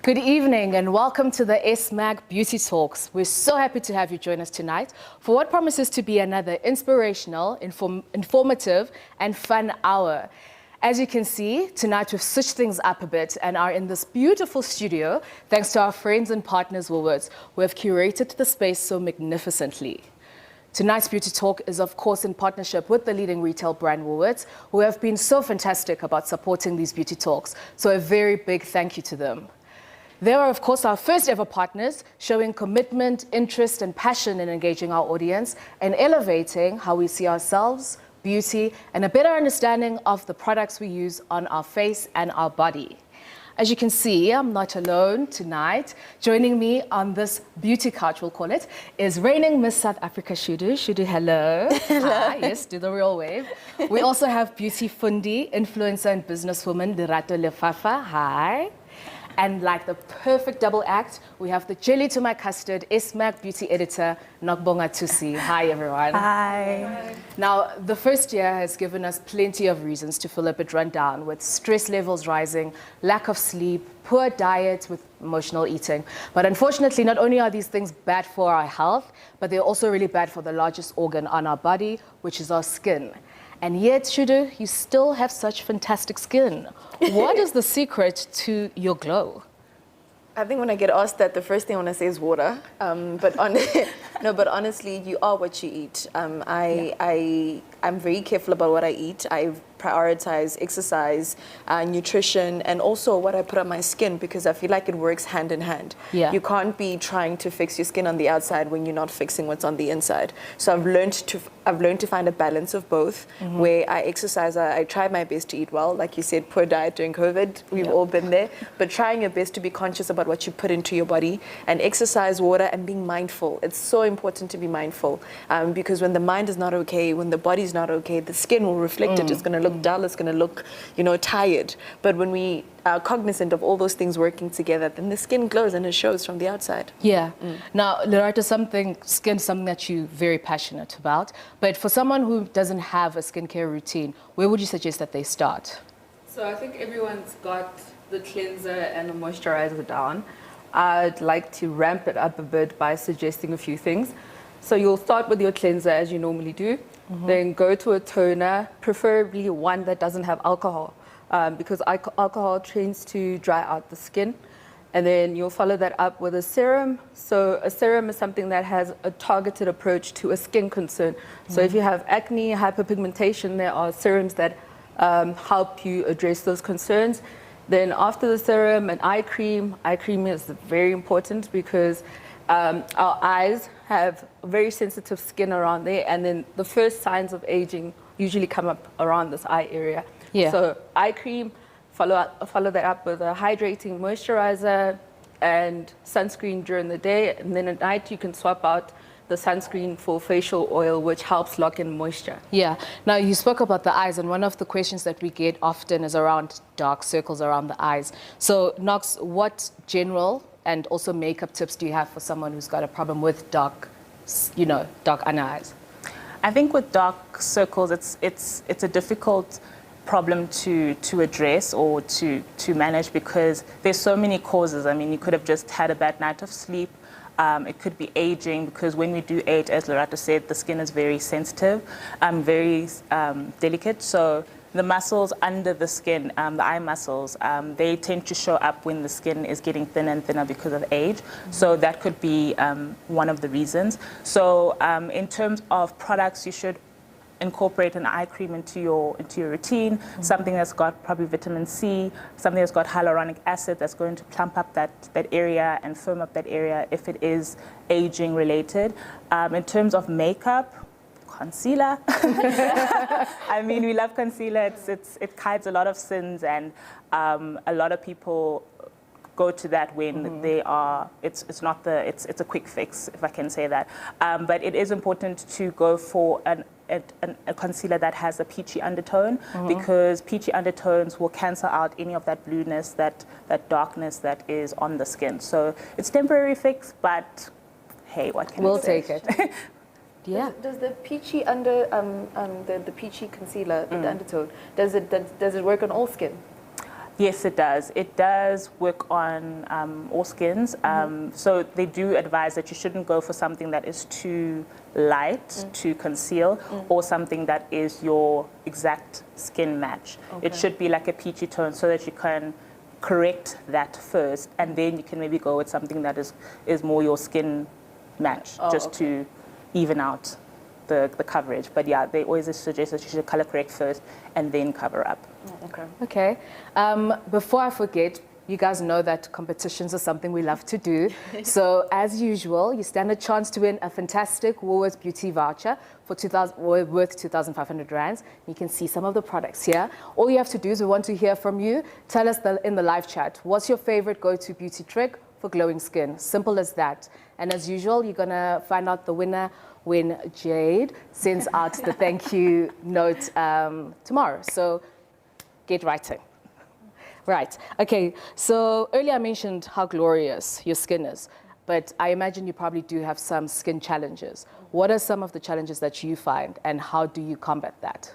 Good evening and welcome to the S-Mag Beauty Talks. We're so happy to have you join us tonight for what promises to be another inspirational, informative and fun hour. As you can see, tonight we've switched things up a bit and are in this beautiful studio thanks to our friends and partners Woolworths, who have curated the space so magnificently. Tonight's Beauty Talk is of course in partnership with the leading retail brand Woolworths, who have been so fantastic about supporting these beauty talks. So a very big thank you to them. They are of course our first ever partners, showing commitment, interest and passion in engaging our audience and elevating how we see ourselves, beauty and a better understanding of the products we use on our face and our body. As you can see, I'm not alone tonight. Joining me on this beauty couch, we'll call it, is reigning Miss South Africa, Shudu. Shudu, hello. Hello. Hi, yes, do the real wave. We also have beauty fundi, influencer and businesswoman, Lerato Lefafa. Hi. And like the perfect double act, we have the jelly to my custard, S-Mag beauty editor, Nokbonga Tusi. Hi, everyone. Hi. Now, the first year has given us plenty of reasons to feel a bit run down, with stress levels rising, lack of sleep, poor diet with emotional eating. But unfortunately, not only are these things bad for our health, but they're also really bad for the largest organ on our body, which is our skin. And yet, Shudu, you still have such fantastic skin. What is the secret to your glow? I think when I get asked that, the first thing I want to say is water. But honestly, you are what you eat. I'm very careful about what I eat. I prioritize exercise, nutrition, and also what I put on my skin, because I feel like it works hand in hand. Yeah. You can't be trying to fix your skin on the outside when you're not fixing what's on the inside. So I've learned to find a balance of both, where I exercise, I try my best to eat well. Like you said, poor diet during COVID, we've all been there. But trying your best to be conscious about what you put into your body, and exercise, water, and being mindful. It's so important to be mindful, because when the mind is not okay, when the body's not okay, the skin will reflect it. It's going to look dull, it's going to look, tired. But when we are cognizant of all those things working together, then the skin glows and it shows from the outside. Yeah. Now, Lerato, skin is something that you're very passionate about. But for someone who doesn't have a skincare routine, where would you suggest that they start? So I think everyone's got the cleanser and the moisturizer down. I'd like to ramp it up a bit by suggesting a few things. So you'll start with your cleanser as you normally do, then go to a toner, preferably one that doesn't have alcohol, because alcohol tends to dry out the skin. And then you'll follow that up with a serum. So a serum is something that has a targeted approach to a skin concern. So if you have acne, hyperpigmentation, there are serums that help you address those concerns. Then after the serum, an eye cream. Eye cream is very important because our eyes have very sensitive skin around there, and then the first signs of aging usually come up around this eye area. Yeah. So eye cream, follow that up with a hydrating moisturizer and sunscreen during the day, and then at night you can swap out the sunscreen for facial oil, which helps lock in moisture. Yeah. Now, you spoke about the eyes, and one of the questions that we get often is around dark circles around the eyes. So, Nox, what general and also makeup tips do you have for someone who's got a problem with dark under eyes? I think with dark circles, it's a difficult problem to address or to manage, because there's so many causes. I mean, you could have just had a bad night of sleep. It could be aging, because when we do age, as Lerato said, the skin is very sensitive, very delicate. So the muscles under the skin, the eye muscles, they tend to show up when the skin is getting thinner and thinner because of age. So that could be one of the reasons. So in terms of products, you should incorporate an eye cream into your routine, something that's got probably vitamin C, something that's got hyaluronic acid that's going to plump up that area and firm up that area if it is aging related. In terms of makeup, concealer. I mean, we love concealer. It hides a lot of sins, and a lot of people go to that when they are. It's a quick fix, if I can say that. But it is important to go for a concealer that has a peachy undertone, because peachy undertones will cancel out any of that blueness, that darkness that is on the skin. So it's temporary fix, but hey, what can We'll I say? take it. Yeah. Does the peachy the peachy concealer with the undertone, does it work on all skin? Yes, it does. It does work on all skins. So they do advise that you shouldn't go for something that is too light to conceal or something that is your exact skin match. It should be like a peachy tone so that you can correct that first, and then you can maybe go with something that is more your skin match, to even out the coverage. But yeah, they always suggest that you should color correct first and then cover up. Okay. Before I forget, you guys know that competitions are something we love to do. So as usual, you stand a chance to win a fantastic Woolworths beauty voucher for worth 2,500 rands. You can see some of the products here. All you have to do is we want to hear from you. Tell us in the live chat, what's your favorite go-to beauty trick for glowing skin? Simple as that. And as usual, you're gonna find out the winner when Jade sends out the thank you note tomorrow. So get writing. Right. Okay. So earlier I mentioned how glorious your skin is, but I imagine you probably do have some skin challenges. What are some of the challenges that you find, and how do you combat that?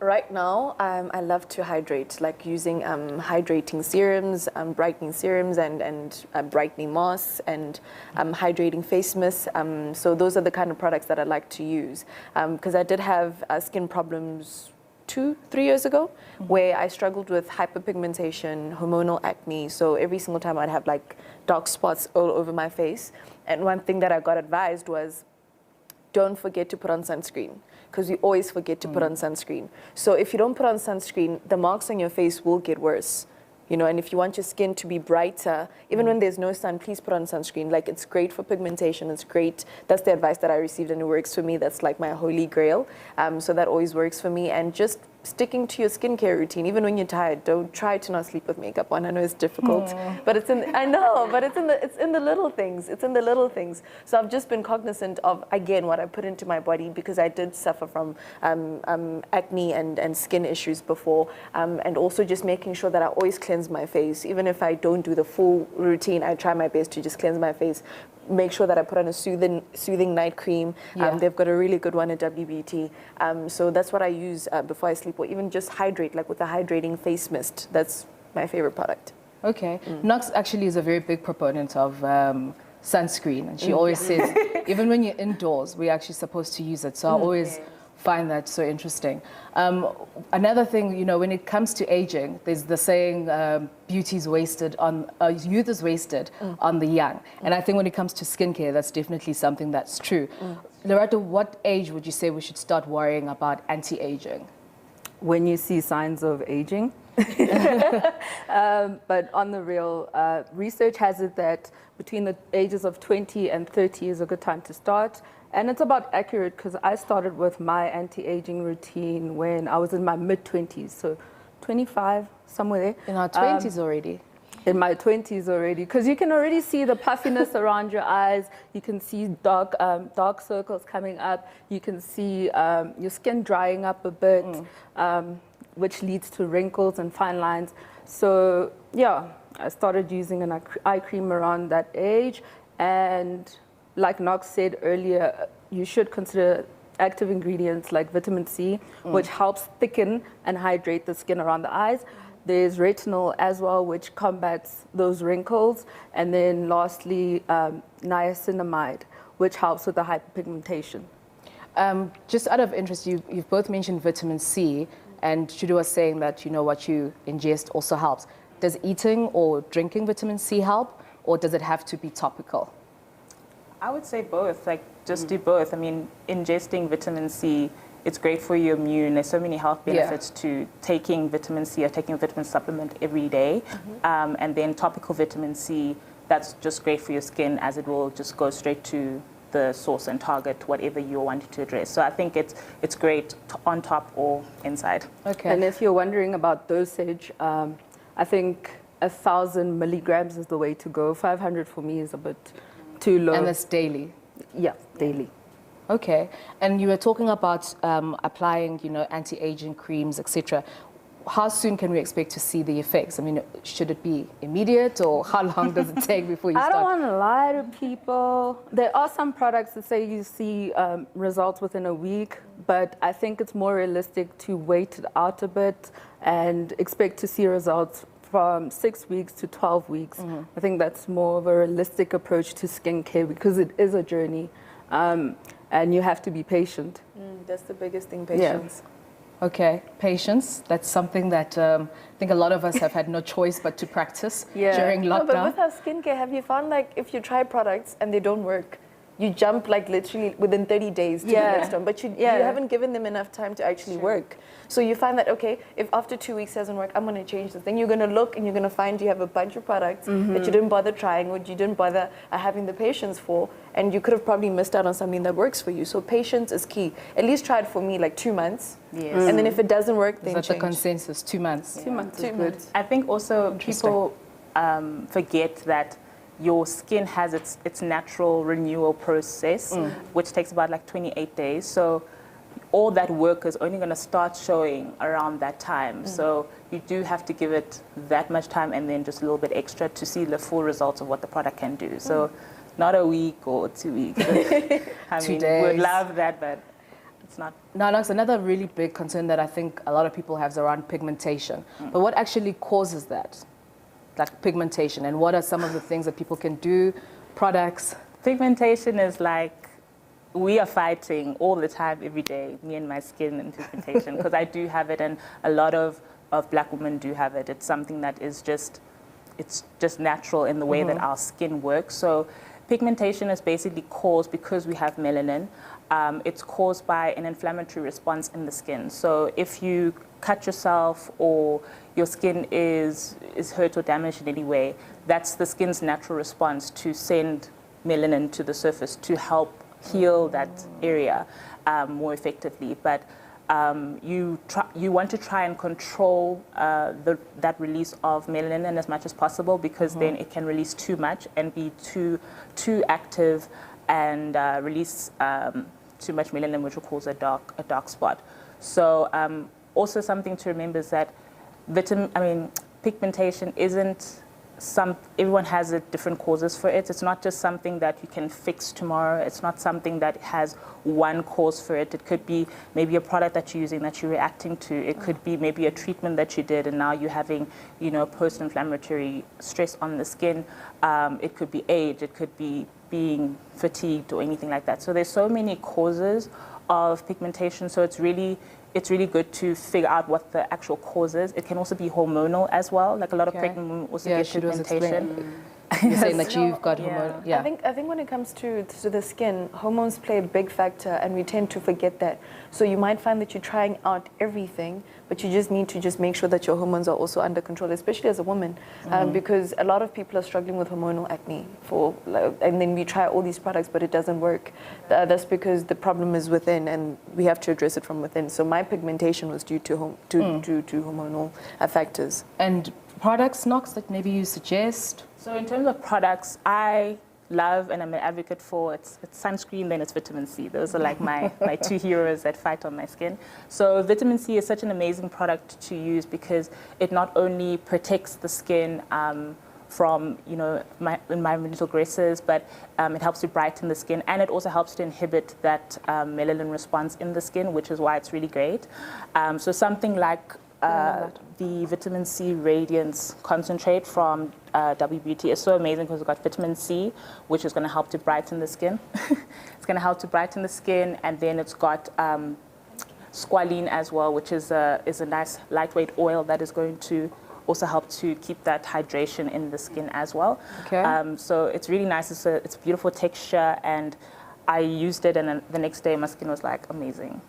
Right now, I love to hydrate, like using hydrating serums, brightening serums, and brightening masks, and hydrating face mists. So those are the kind of products that I like to use. Because I did have skin problems 2-3 years ago, where I struggled with hyperpigmentation, hormonal acne. So every single time I'd have like dark spots all over my face. And one thing that I got advised was, don't forget to put on sunscreen, because you always forget to put on sunscreen. So if you don't put on sunscreen, the marks on your face will get worse. You know, and if you want your skin to be brighter, even when there's no sun, please put on sunscreen. Like, it's great for pigmentation. It's great. That's the advice that I received, and it works for me. That's like my holy grail. So that always works for me. And just sticking to your skincare routine, even when you're tired. Don't try to not sleep with makeup on. I know it's difficult, but it's in the little things. It's in the little things. So I've just been cognizant of, again, what I put into my body, because I did suffer from acne and skin issues before, and also just making sure that I always cleanse my face. Even if I don't do the full routine, I try my best to just cleanse my face. Make sure that I put on a soothing night cream. They've got a really good one at WBT. So that's what I use before I sleep, or even just hydrate, like with a hydrating face mist. That's my favorite product. Okay. Nox actually is a very big proponent of sunscreen, and she always says, even when you're indoors, we're actually supposed to use it. So I always find that so interesting. Another thing, you know, when it comes to aging, there's the saying, beauty's wasted on, youth is wasted on the young. And I think when it comes to skincare, that's definitely something that's true. Loretta, what age would you say we should start worrying about anti-aging? When you see signs of aging. But on the real, research has it that between the ages of 20 and 30 is a good time to start. And it's about accurate, because I started with my anti-aging routine when I was in my mid-20s, so 25, somewhere there. In our 20s already? In my 20s already, because you can already see the puffiness around your eyes. You can see dark circles coming up. You can see your skin drying up a bit, which leads to wrinkles and fine lines. So yeah, I started using an eye cream around that age. And like Nox said earlier, you should consider active ingredients like vitamin C, which helps thicken and hydrate the skin around the eyes. There's retinol as well, which combats those wrinkles. And then lastly, niacinamide, which helps with the hyperpigmentation. Just out of interest, you've both mentioned vitamin C, and Shudu was saying that, you know, what you ingest also helps. Does eating or drinking vitamin C help, or does it have to be topical? I would say both, like just do both. I mean, ingesting vitamin C, it's great for your immune. There's so many health benefits to taking vitamin C or taking a vitamin supplement every day. And then topical vitamin C, that's just great for your skin, as it will just go straight to the source and target whatever you're wanting to address. So I think it's great on top or inside. Okay. And if you're wondering about dosage, I think 1,000 milligrams is the way to go. 500 for me is a bit too low. And that's daily? Yeah, daily. Okay. And you were talking about applying, you know, anti-aging creams, etc. how soon can we expect to see the effects? I mean, should it be immediate, or how long does it take before you I start? don't want to lie to people. There are some products that say you see results within a week, but I think it's more realistic to wait it out a bit and expect to see results from 6 weeks to 12 weeks. I think that's more of a realistic approach to skincare because it is a journey, and you have to be patient. That's the biggest thing, patience. Okay, patience. That's something that I think a lot of us have had no choice but to practice during No, lockdown. but with our skincare, have you found like if you try products and they don't work, you jump like literally within 30 days to the next one, but you haven't given them enough time to actually work. So you find that, okay, if after 2 weeks doesn't work, I'm going to change this. Then you're going to look and you're going to find you have a bunch of products that you didn't bother trying or you didn't bother having the patience for, and you could have probably missed out on something that works for you. So patience is key. At least try it for me like 2 months. Yes. And then if it doesn't work, Is then that the change. consensus? 2 months. 2 months is 2 good. months. I think also people forget that your skin has its natural renewal process, which takes about like 28 days. So all that work is only going to start showing around that time. So you do have to give it that much time and then just a little bit extra to see the full results of what the product can do. So not a week or 2 weeks. I 2 mean, days. we'd love that, but it's not. Now, Alex, another really big concern that I think a lot of people have is around pigmentation. But what actually causes that? Like pigmentation, and what are some of the things that people can do, products? Pigmentation is like, we are fighting all the time, every day, me and my skin and pigmentation, because I do have it, and a lot of black women do have it. It's something that is just natural in the way that our skin works. So pigmentation is basically caused because we have melanin. It's caused by an inflammatory response in the skin. So if you cut yourself or your skin is hurt or damaged in any way, that's the skin's natural response to send melanin to the surface to help heal that area more effectively. But you want to try and control that release of melanin as much as possible, because then it can release too much and be too active and release too much melanin, which will cause a dark spot. So also something to remember is that pigmentation isn't everyone has different causes for it. It's not just something that you can fix tomorrow. It's not something that has one cause for it. It could be maybe a product that you're using that you're reacting to. It could be maybe a treatment that you did and now you're having, post-inflammatory stress on the skin. It could be age. It could be being fatigued or anything like that. So there's so many causes of pigmentation. So it's really good to figure out what the actual cause is. It can also be hormonal as well. Like a lot of pregnant women also get pigmentation. You're saying that you've got hormonal. Yeah. I think when it comes to the skin, hormones play a big factor, and we tend to forget that. So you might find that you're trying out everything, but you just need to make sure that your hormones are also under control, especially as a woman, because a lot of people are struggling with hormonal acne. And then we try all these products, but it doesn't work. That's because the problem is within, and we have to address it from within. So my pigmentation was due to hormonal factors. And products, Knox, that maybe you suggest? So in terms of products, I love and I'm an advocate for it's sunscreen, then it's vitamin C. Those are like my two heroes that fight on my skin. So vitamin C is such an amazing product to use because it not only protects the skin from environmental aggressors, but it helps to brighten the skin, and it also helps to inhibit that melanin response in the skin, which is why it's really great. So something like the vitamin C Radiance concentrate from W Beauty is so amazing because it's got vitamin C, which is going to help to brighten the skin. It's going to help to brighten the skin, and then it's got squalene as well, which is a nice lightweight oil that is going to also help to keep that hydration in the skin as well. Okay. So it's really nice. It's a beautiful texture, and I used it, and then the next day my skin was like amazing.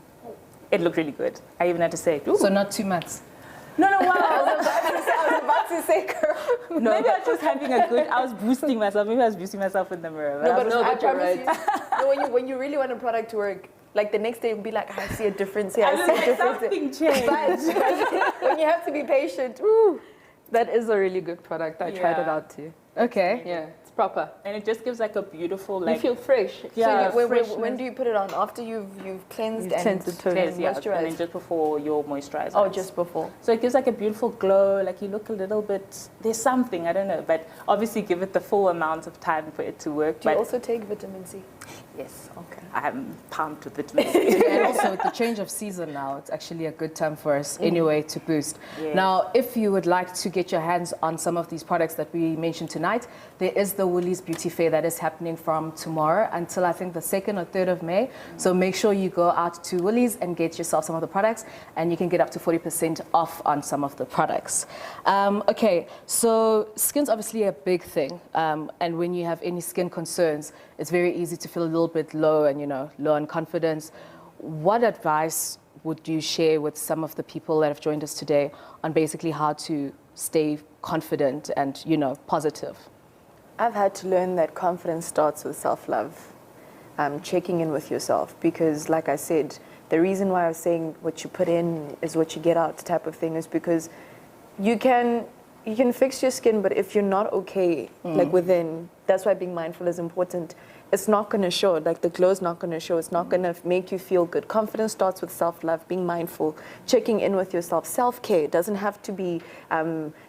It looked really good. I even had to say, ooh. So not 2 months. No, wow. I was about to say, girl. No, maybe I was just having I was boosting myself. Maybe I was boosting myself in the mirror. I promise you, when you really want a product to work, like the next day you'll be like, I see a difference here. I see a difference. Something changed. But when you have to be patient, That is a really good product. I tried it out too. Okay. Yeah, it's Proper. And it just gives like a beautiful, You like, feel fresh. yeah, So when freshness. do you put it on? After you've cleansed You've and cleansed the toner. Yes, yeah, and then moisturized? just before your moisturizer. Oh, just before. So it gives like a beautiful glow, like you look a little bit, there's something, I don't know, but obviously give it the full amount of time for it to work. Do you But also take vitamin C? yes, Okay. I'm pumped with vitamin C. And also with the change of season now, it's actually a good time for us anyway to boost. Yes. Now, if you would like to get your hands on some of these products that we mentioned tonight, there is the Woolies Beauty Fair that is happening from tomorrow until I think the 2nd or 3rd of May. So make sure you go out to Woolies and get yourself some of the products, and you can get up to 40% off on some of the products. Okay, so skin's obviously a big thing, and when you have any skin concerns, it's very easy to feel a little bit low and, low on confidence. What advice would you share with some of the people that have joined us today on basically how to stay confident and, positive? I've had to learn that confidence starts with self-love, checking in with yourself, because like I said, the reason why I was saying what you put in is what you get out type of thing is because you can fix your skin, but if you're not okay, like within, that's why being mindful is important. It's not going to show, like the glow's not going to show. It's not going to make you feel good. Confidence starts with self-love, being mindful, checking in with yourself. Self-care doesn't have to be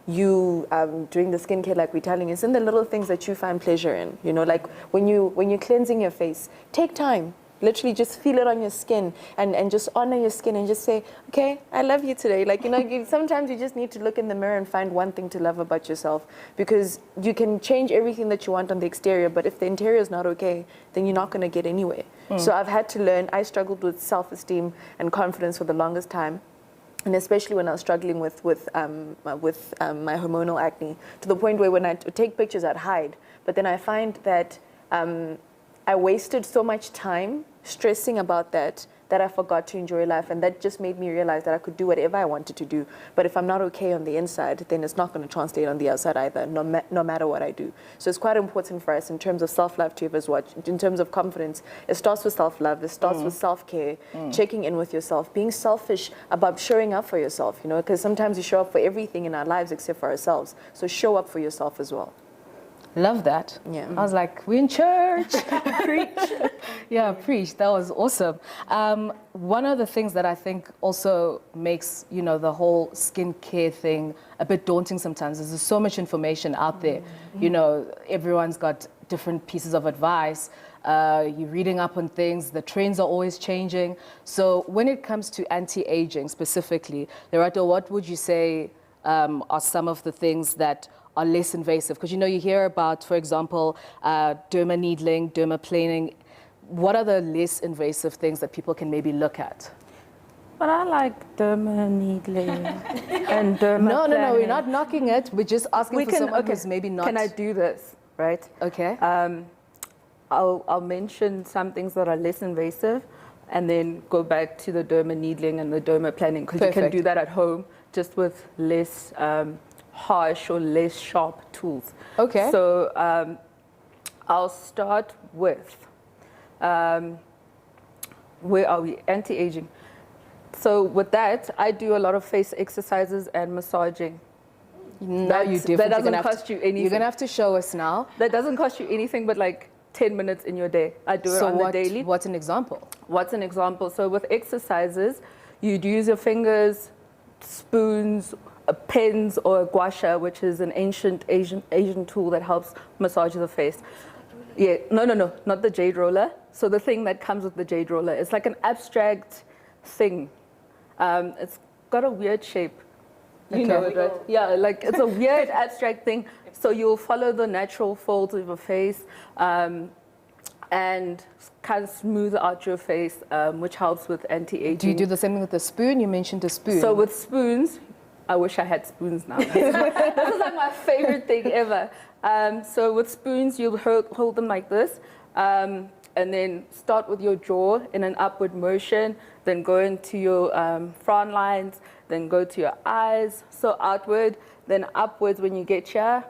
you doing the skincare like we're telling you. It's in the little things that you find pleasure in. Like when you're cleansing your face, take time. Literally just feel it on your skin and just honor your skin and just say, okay, I love you today. Like, sometimes you just need to look in the mirror and find one thing to love about yourself, because you can change everything that you want on the exterior, but if the interior is not okay, then you're not going to get anywhere. So I've had to learn. I struggled with self-esteem and confidence for the longest time. And especially when I was struggling with my hormonal acne, to the point where when I take pictures, I'd hide. But then I find that I wasted so much time stressing about that I forgot to enjoy life, and that just made me realize that I could do whatever I wanted to do, but if I'm not okay on the inside, then it's not going to translate on the outside either, no matter what I do. So it's quite important for us in terms of self-love to have as well. In terms of confidence, it starts with self-love, it starts with self-care, checking in with yourself, being selfish about showing up for yourself, because sometimes we show up for everything in our lives except for ourselves. So show up for yourself as well. Love that. Yeah. I was like, we're in church. Preach. Yeah, preach. That was awesome. One of the things that I think also makes, the whole skincare thing a bit daunting sometimes is there's so much information out there. Everyone's got different pieces of advice. You're reading up on things. The trends are always changing. So when it comes to anti-aging specifically, Lerato, what would you say are some of the things that are less invasive? Because you hear about, for example, derma needling, dermaplaning. What are the less invasive things that people can maybe look at? But I like derma needling and derma No, planning. we're not knocking it. We're just asking for someone who's maybe not. Can I do this, right? Okay. I'll mention some things that are less invasive and then go back to the derma needling and the derma planning, because you can Perfect. do that at home just with less harsh or less sharp tools. Okay. So I'll start with, where are we? Anti-aging. So with that, I do a lot of face exercises and massaging. No, you definitely that doesn't gonna have cost to, you anything. You're going to have to show us now. That doesn't cost you anything but like 10 minutes in your day. I do it on the daily. What's an example? What's an example? So with exercises, you'd use your fingers, spoons, pens, or a gua sha, which is an ancient Asian tool that helps massage the face. Yeah, no, not the jade roller. So the thing that comes with the jade roller, it's like an abstract thing. It's got a weird shape. You know it, right? Yeah, like it's a weird abstract thing. So you'll follow the natural folds of your face and kind of smooth out your face, which helps with anti-aging. Do you do the same thing with the spoon? You mentioned a spoon. So with spoons, I wish I had spoons now. This is like my favorite thing ever. So with spoons, you'll hold them like this, and then start with your jaw in an upward motion, then go into your frown lines, then go to your eyes, so outward, then upwards when you get here,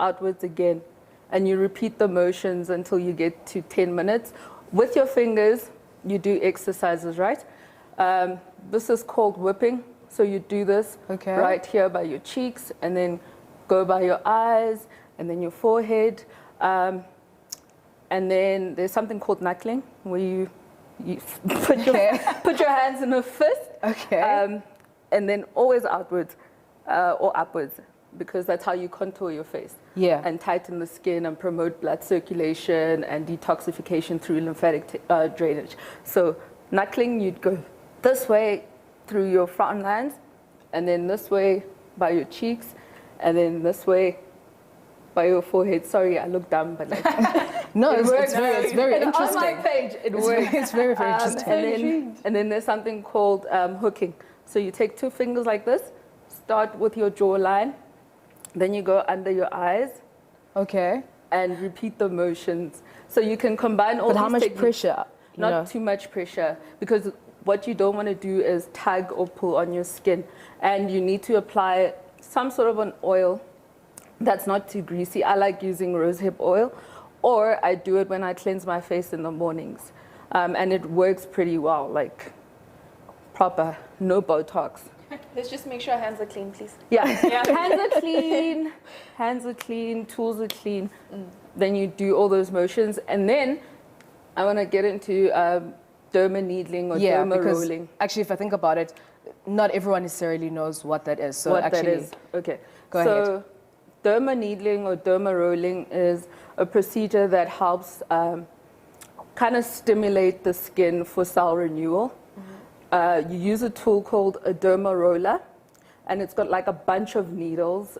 outwards again. And you repeat the motions until you get to 10 minutes. With your fingers, you do exercises, right? This is called whipping. So you do this right here by your cheeks, and then go by your eyes, and then your forehead. And then there's something called knuckling, where you put your hands in a fist. Okay. And then always outwards or upwards, because that's how you contour your face. Yeah. And tighten the skin and promote blood circulation and detoxification through lymphatic drainage. So knuckling, you'd go this way through your frown lines, and then this way by your cheeks, and then this way by your forehead. Sorry, I look dumb, but like No, it works. it's very And interesting. on my page, it works. It's very, very interesting. And then there's something called hooking. So you take 2 fingers like this, start with your jawline, then you go under your eyes, Okay. and repeat the motions. So you can combine all But these how much techniques. pressure? You know? Not too much pressure, because what you don't want to do is tug or pull on your skin. And you need to apply some sort of an oil that's not too greasy. I like using rosehip oil, or I do it when I cleanse my face in the mornings. And it works pretty well, like proper, no Botox. Let's just make sure our hands are clean, please. Yeah, hands are clean, tools are clean. Then you do all those motions, and then I want to get into derma needling or derma because rolling. actually, if I think about it, not everyone necessarily knows what that is. So What actually, that is. Okay. Go so ahead. derma needling or derma rolling is a procedure that helps kind of stimulate the skin for cell renewal. You use a tool called a derma roller, and it's got like a bunch of needles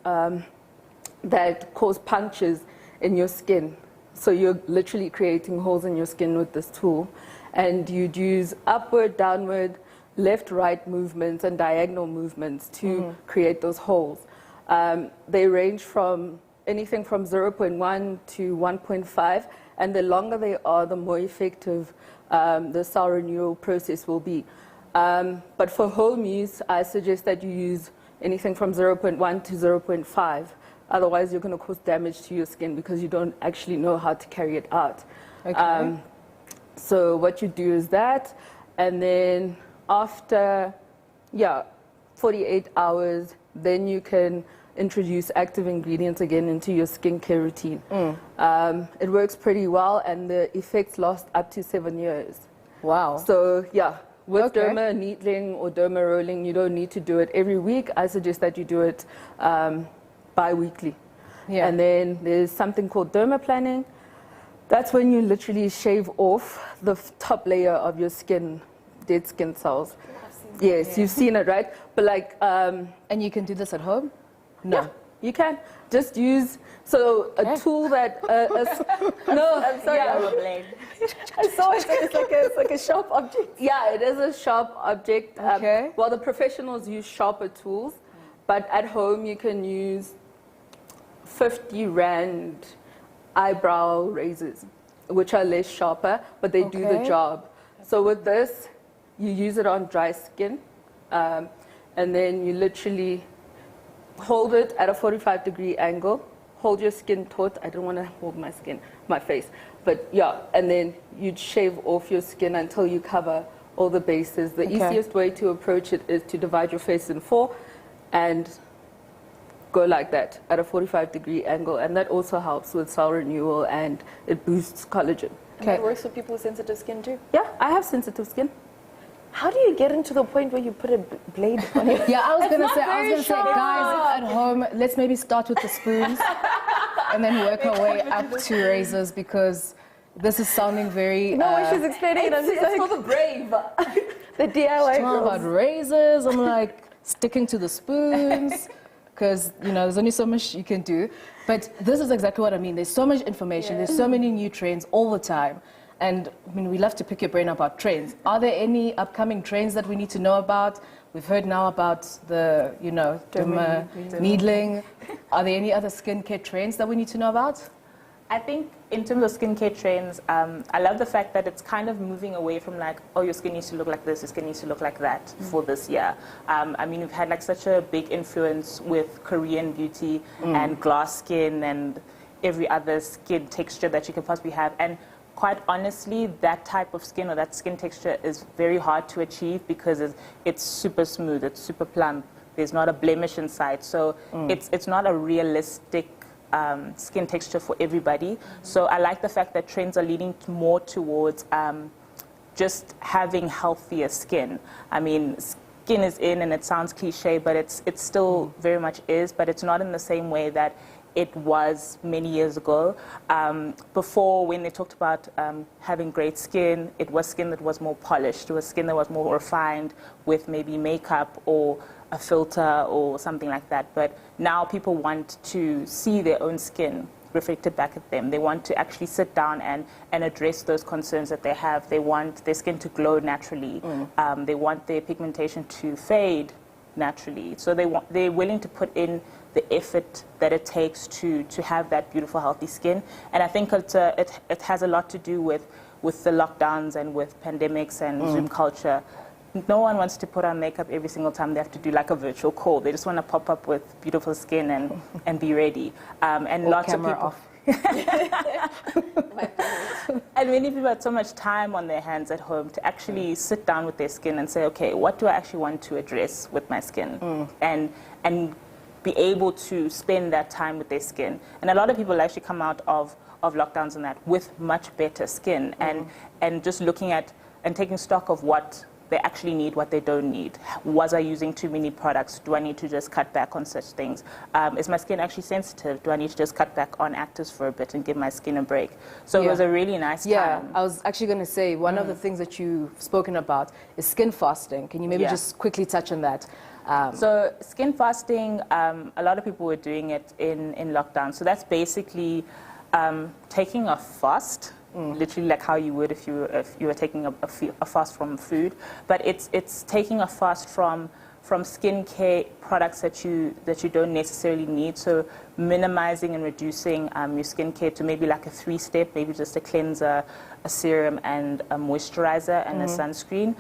that cause punctures in your skin. So you're literally creating holes in your skin with this tool. And you'd use upward, downward, left, right movements and diagonal movements to create those holes. They range from anything from 0.1 to 1.5, and the longer they are, the more effective the cell renewal process will be. But for home use, I suggest that you use anything from 0.1 to 0.5. Otherwise, you're going to cause damage to your skin because you don't actually know how to carry it out. Okay. So what you do is that, and then after, 48 hours, then you can introduce active ingredients again into your skincare routine. It works pretty well, and the effects last up to 7 years. Wow. So with Okay. derma needling or derma rolling, you don't need to do it every week. I suggest that you do it bi-weekly. Yeah. And then there's something called derma planning. That's when you literally shave off the top layer of your skin, dead skin cells. Yes, you've seen it, right? But like, And you can do this at home? No. yeah, you can just use a tool that. No, I'm sorry. I saw it. It's like a sharp object. Yeah, it is a sharp object. Okay. Well, the professionals use sharper tools, but at home you can use 50 Rand eyebrow razors, which are less sharper, but they do the Okay. job. So with this, you use it on dry skin, and then you literally hold it at a 45-degree angle. Hold your skin taut. I don't want to hold my face. But and then you'd shave off your skin until you cover all the bases. The easiest way to approach it is to divide your face in 4 and go like that at a 45-degree angle. And that also helps with cell renewal, and it boosts collagen. And that works for people with sensitive skin too. Yeah, I have sensitive skin. How do you get into the point where you put a blade on your Yeah, I was It's gonna not say, very sharp. guys, at home, let's maybe start with the spoons and then work our way up to razors, because this is sounding very. No, when she's explaining it, I'm just It's like, for the brave. the DIY talking about girls. razors. I'm like sticking to the spoons, because there's only so much you can do. But this is exactly what I mean. There's so much information. There's so many new trends all the time. And I mean, we love to pick your brain about trends. Are there any upcoming trends that we need to know about? We've heard now about the, derma needling. Are there any other skincare trends that we need to know about? I think in terms of skincare trends, I love the fact that it's kind of moving away from like, oh, your skin needs to look like this, your skin needs to look like that for this year. I mean, we've had like such a big influence with Korean beauty and glass skin and every other skin texture that you can possibly have. And quite honestly, that type of skin or that skin texture is very hard to achieve because it's super smooth, it's super plump. There's not a blemish inside, so it's not a realistic skin texture for everybody. So I like the fact that trends are leading more towards just having healthier skin. I mean, skin is in, and it sounds cliche, but it still very much is, but it's not in the same way that it was many years ago. Before, when they talked about having great skin, it was skin that was more polished. It was skin that was more refined with maybe makeup or a filter or something like that. But now people want to see their own skin reflected back at them. They want to actually sit down and address those concerns that they have. They want their skin to glow naturally. They want their pigmentation to fade naturally. So they're willing to put in the effort that it takes to have that beautiful, healthy skin. And I think it has a lot to do with the lockdowns and with pandemics and Zoom culture. No one wants to put on makeup every single time they have to do like a virtual call. They just want to pop up with beautiful skin and be ready. And or lots of camera people. off. And many people have so much time on their hands at home to actually sit down with their skin and say, okay, what do I actually want to address with my skin? And be able to spend that time with their skin. And a lot of people actually come out of lockdowns and that with much better skin and just looking at and taking stock of what they actually need, what they don't need. Was I using too many products? Do I need to just cut back on such things? Is my skin actually sensitive? Do I need to just cut back on actives for a bit and give my skin a break? So it was a really nice time. Yeah, I was actually going to say, one of the things that you've spoken about is skin fasting. Can you maybe just quickly touch on that? So skin fasting, a lot of people were doing it in lockdown. So that's basically taking a fast, literally like how you would if you were taking a fast from food. But it's taking a fast from skincare products that you don't necessarily need. So minimizing and reducing your skincare to maybe like a 3-step, maybe just a cleanser, a serum, and a moisturizer and a sunscreen.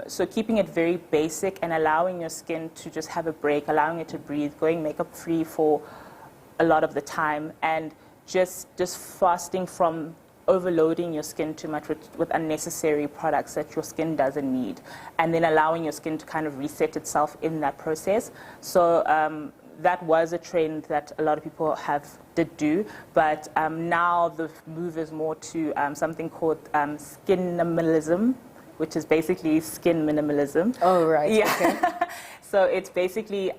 So keeping it very basic and allowing your skin to just have a break, allowing it to breathe, going makeup free for a lot of the time, and just fasting from overloading your skin too much with unnecessary products that your skin doesn't need, and then allowing your skin to kind of reset itself in that process. So that was a trend that a lot of people did do, but now the move is more to something called skin minimalism, which is basically skin minimalism. Oh, right. Yeah. Okay. So it's basically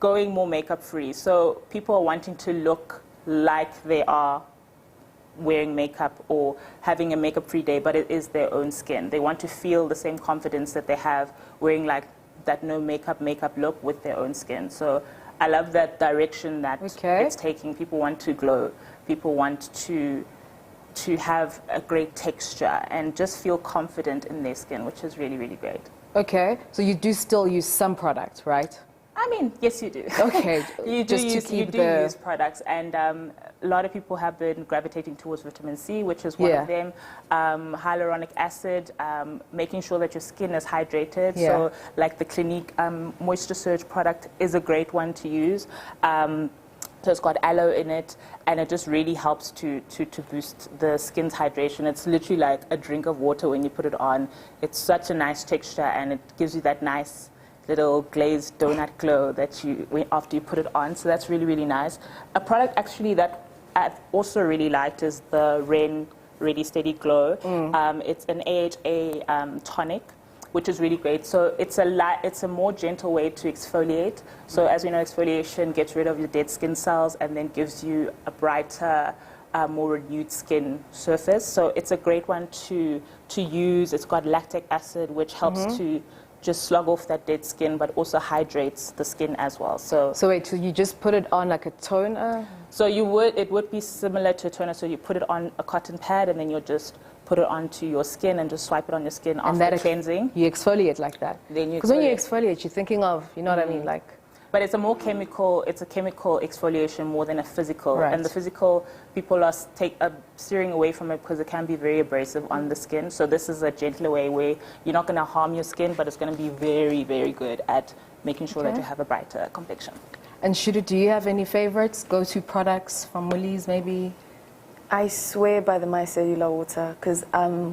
going more makeup free. So people are wanting to look like they are wearing makeup or having a makeup free day, but it is their own skin. They want to feel the same confidence that they have wearing like that no makeup look with their own skin. So I love that direction that it's taking. People want to glow. People want to have a great texture and just feel confident in their skin, which is really, really great. Okay, so you do still use some products, right? I mean, yes, you do. Okay, you do use products, and a lot of people have been gravitating towards vitamin C, which is one of them. Hyaluronic acid, making sure that your skin is hydrated. Yeah. So, like the Clinique Moisture Surge product is a great one to use. So it's got aloe in it, and it just really helps to boost the skin's hydration. It's literally like a drink of water when you put it on. It's such a nice texture, and it gives you that nice little glazed donut glow that after you put it on. So that's really, really nice. A product actually that I've also really liked is the Ren Ready Steady Glow. It's an AHA tonic, which is really great. So it's a more gentle way to exfoliate. So as we know, exfoliation gets rid of your dead skin cells and then gives you a brighter, more renewed skin surface. So it's a great one to use. It's got lactic acid, which helps to just slug off that dead skin, but also hydrates the skin as well. So wait, so you just put it on like a toner? So it would be similar to a toner. So you put it on a cotton pad, and then you'll just put it onto your skin and just swipe it on your skin after cleansing. You exfoliate like that? Because when you exfoliate, you're thinking of, you know what I mean, like. But it's a chemical exfoliation more than a physical. Right. And the physical, people are steering away from it because it can be very abrasive on the skin. So this is a gentler way where you're not going to harm your skin, but it's going to be very, very good at making sure that you have a brighter complexion. And Shudu, do you have any favorites, go-to products from Woolies maybe? I swear by the micellar water, because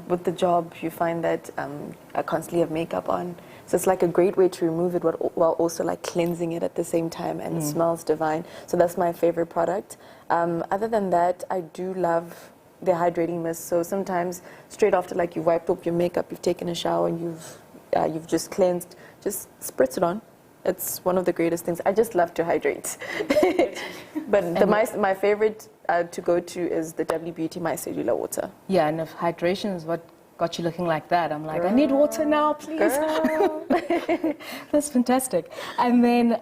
with the job you find that I constantly have makeup on. So it's like a great way to remove it while also like cleansing it at the same time, and it smells divine. So that's my favorite product. Other than that, I do love the hydrating mist. So sometimes straight after like you wiped off your makeup, you've taken a shower and you've just cleansed, just spritz it on. It's one of the greatest things. I just love to hydrate. But my favorite to go to is the W Beauty Micellar Water. Yeah, and if hydration is what got you looking like that, I'm like, I need water now, please. That's fantastic. And then,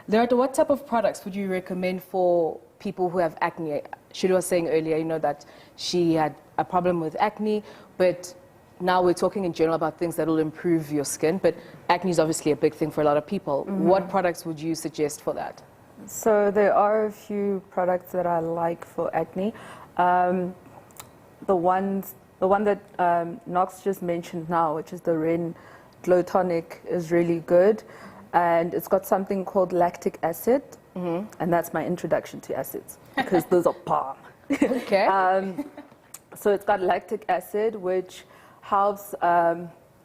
Loretta, what type of products would you recommend for people who have acne? Shirley was saying earlier, you know, that she had a problem with acne, but now we're talking in general about things that will improve your skin, but acne is obviously a big thing for a lot of people. What products would you suggest for that? So there are a few products that I like for acne. The one that Knox just mentioned now, which is the Ren Glow Tonic, is really good. And it's got something called lactic acid. And that's my introduction to acids, because those are bomb. Okay. So it's got lactic acid, which helps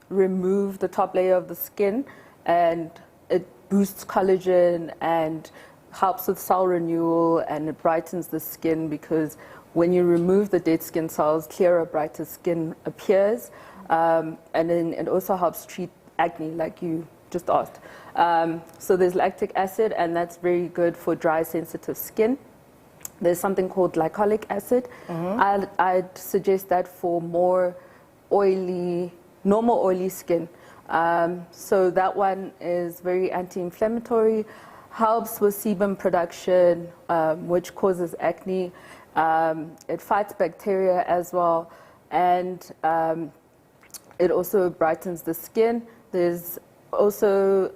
remove the top layer of the skin, and it boosts collagen and helps with cell renewal, and it brightens the skin, because when you remove the dead skin cells, clearer, brighter skin appears. And then it also helps treat acne, like you just asked. So there's lactic acid, and that's very good for dry, sensitive skin. There's something called glycolic acid. I'd suggest that for more oily, normal oily skin. So that one is very anti-inflammatory, helps with sebum production, which causes acne. It fights bacteria as well, and it also brightens the skin. There's also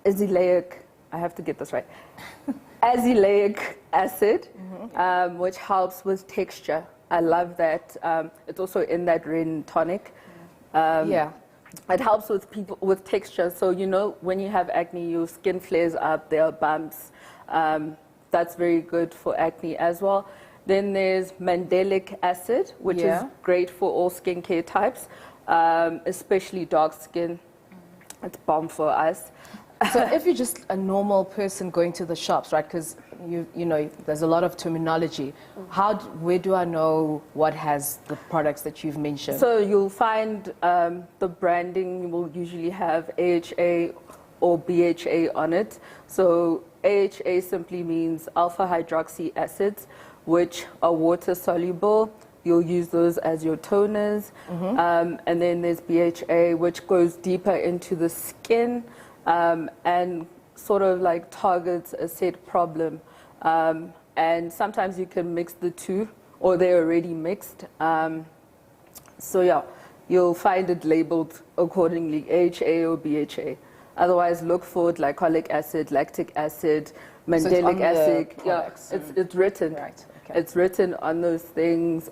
azelaic, I have to get this right, azelaic acid, which helps with texture. I love that. It's also in that Ren tonic. Yeah. It helps with people with texture. So, you know, when you have acne, your skin flares up, there are bumps. That's very good for acne as well. Then there's mandelic acid, which is great for all skincare types, especially dark skin. It's bomb for us. So if you're just a normal person going to the shops, right, because you know, there's a lot of terminology. Where do I know what has the products that you've mentioned? So you'll find the branding will usually have AHA or BHA on it. So AHA simply means alpha hydroxy acids, which are water soluble. You'll use those as your toners. And then there's BHA, which goes deeper into the skin and sort of like targets a set problem. And sometimes you can mix the two, or they're already mixed. So yeah, you'll find it labeled accordingly, AHA or BHA. Otherwise, look for glycolic acid, lactic acid, mandelic acid. Yeah, it's written. Right. Okay. It's written on those things.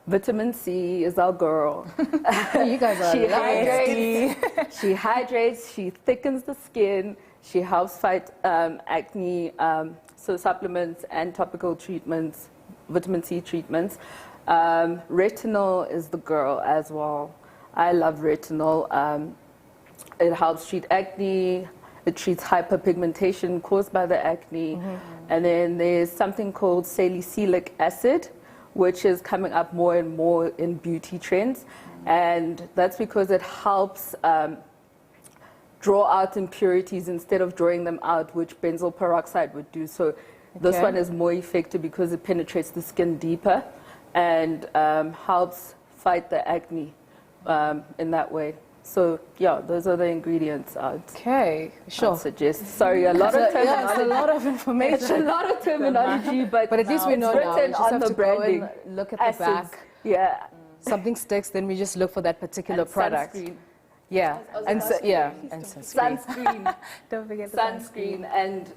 Vitamin C is our girl. You guys are hydrates. She hydrates. She thickens the skin. She helps fight acne. So supplements and topical treatments, vitamin C treatments. Retinol is the girl as well. I love retinol. It helps treat acne. It treats hyperpigmentation caused by the acne. And then there's something called salicylic acid, which is coming up more and more in beauty trends. And that's because it helps draw out impurities instead of drawing them out, which benzoyl peroxide would do. So this one is more effective because it penetrates the skin deeper and helps fight the acne in that way. So yeah, those are the ingredients I'd suggest. Sorry, a lot of terminology. Yeah, it's a lot of information. It's a lot of terminology, but at least we know now. We written just on have the to branding. go and look at Acids. the back. Yeah. Something sticks, then we just look for that particular And product. Sunscreen. Yeah, and sunscreen. Sunscreen. Don't forget the Sunscreen. And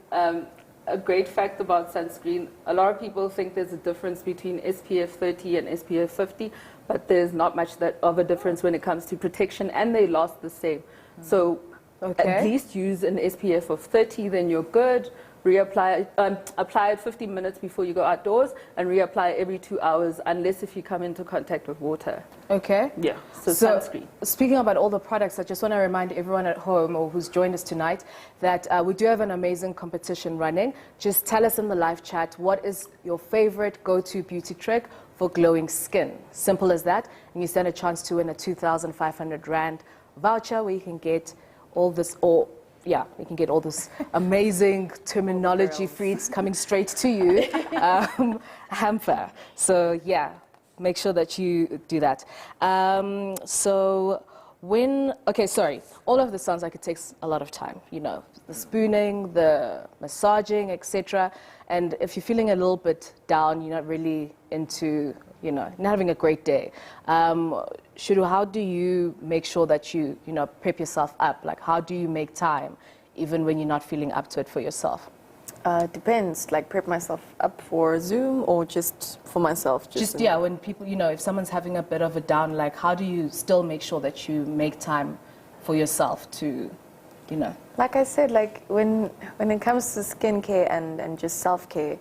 a great fact about sunscreen, a lot of people think there's a difference between SPF 30 and SPF 50, but there's not much of a difference when it comes to protection, and they last the same. So at least use an SPF of 30, then you're good. reapply, apply it 15 minutes before you go outdoors, and reapply every 2 hours, unless if you come into contact with water. Okay. Yeah, so sunscreen. Speaking about all the products, I just want to remind everyone at home or who's joined us tonight that we do have an amazing competition running. Just tell us in the live chat, what is your favorite go-to beauty trick for glowing skin? Simple as that. And you stand a chance to win a 2,500 Rand voucher where you can get all this, you can get all this amazing terminology freaks coming straight to you, hamper. So yeah, make sure that you do that. All of this sounds like it takes a lot of time, you know, the spooning, the massaging, etc. And if you're feeling a little bit down, you're not really into, you know, not having a great day. Shuru, how do you make sure that you prep yourself up? Like, how do you make time, even when you're not feeling up to it for yourself? Depends, like prep myself up for Zoom or just for myself? When people, you know, if someone's having a bit of a down, like how do you still make sure that you make time for yourself to, you know? Like I said, like when it comes to skincare and just self-care,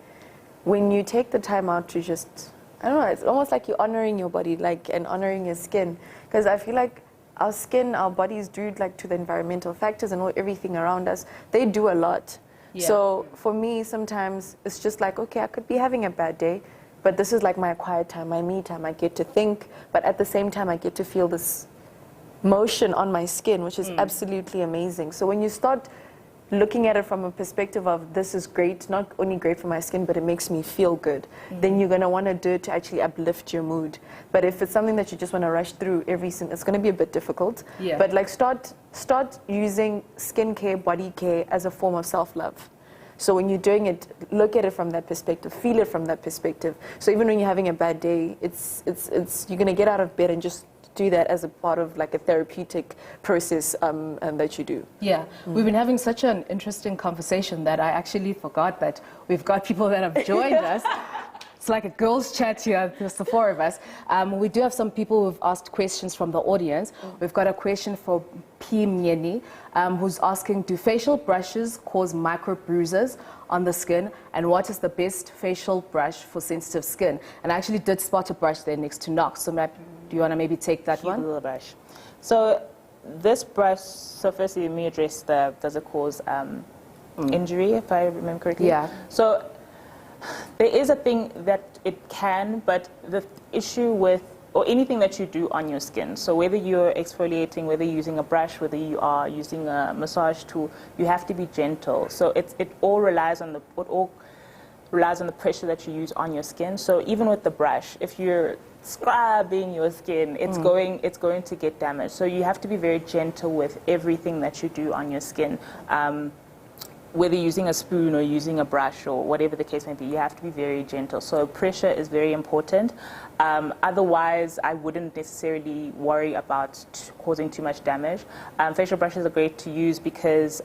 when you take the time out to just, I don't know, it's almost like you're honoring your body, like, and honoring your skin. Because I feel like our skin, our bodies, due like to the environmental factors and everything around us, they do a lot. Yeah. So for me, sometimes it's just like, okay, I could be having a bad day, but this is like my quiet time, my me time. I get to think, but at the same time, I get to feel this motion on my skin, which is absolutely amazing. So when you start looking at it from a perspective of this is great, not only great for my skin, but it makes me feel good, then you're going to want to do it to actually uplift your mood. But if it's something that you just want to rush through it's going to be a bit difficult. Yeah. But like start using skincare, body care as a form of self-love. So when you're doing it, look at it from that perspective, feel it from that perspective. So even when you're having a bad day, you're going to get out of bed and just do that as a part of like a therapeutic process that you do. Yeah, we've been having such an interesting conversation that I actually forgot that we've got people that have joined us. It's like a girls' chat here, there's the four of us. We do have some people who've asked questions from the audience. We've got a question for P. Mnyeni, who's asking, do facial brushes cause micro bruises on the skin? And what is the best facial brush for sensitive skin? And I actually did spot a brush there next to Knox. So do you want to maybe take that one? Little brush. So this brush, so firstly, let me address does it cause injury, if I remember correctly? Yeah. So there is a thing that it can, but the issue with, or anything that you do on your skin, so whether you're exfoliating, whether you're using a brush, whether you are using a massage tool, you have to be gentle. So it all relies on the pressure that you use on your skin. So even with the brush, if you're scrubbing your skin, it's going to get damaged. So you have to be very gentle with everything that you do on your skin. Whether using a spoon or using a brush or whatever the case may be, you have to be very gentle. So pressure is very important. Otherwise, I wouldn't necessarily worry about causing too much damage. Facial brushes are great to use because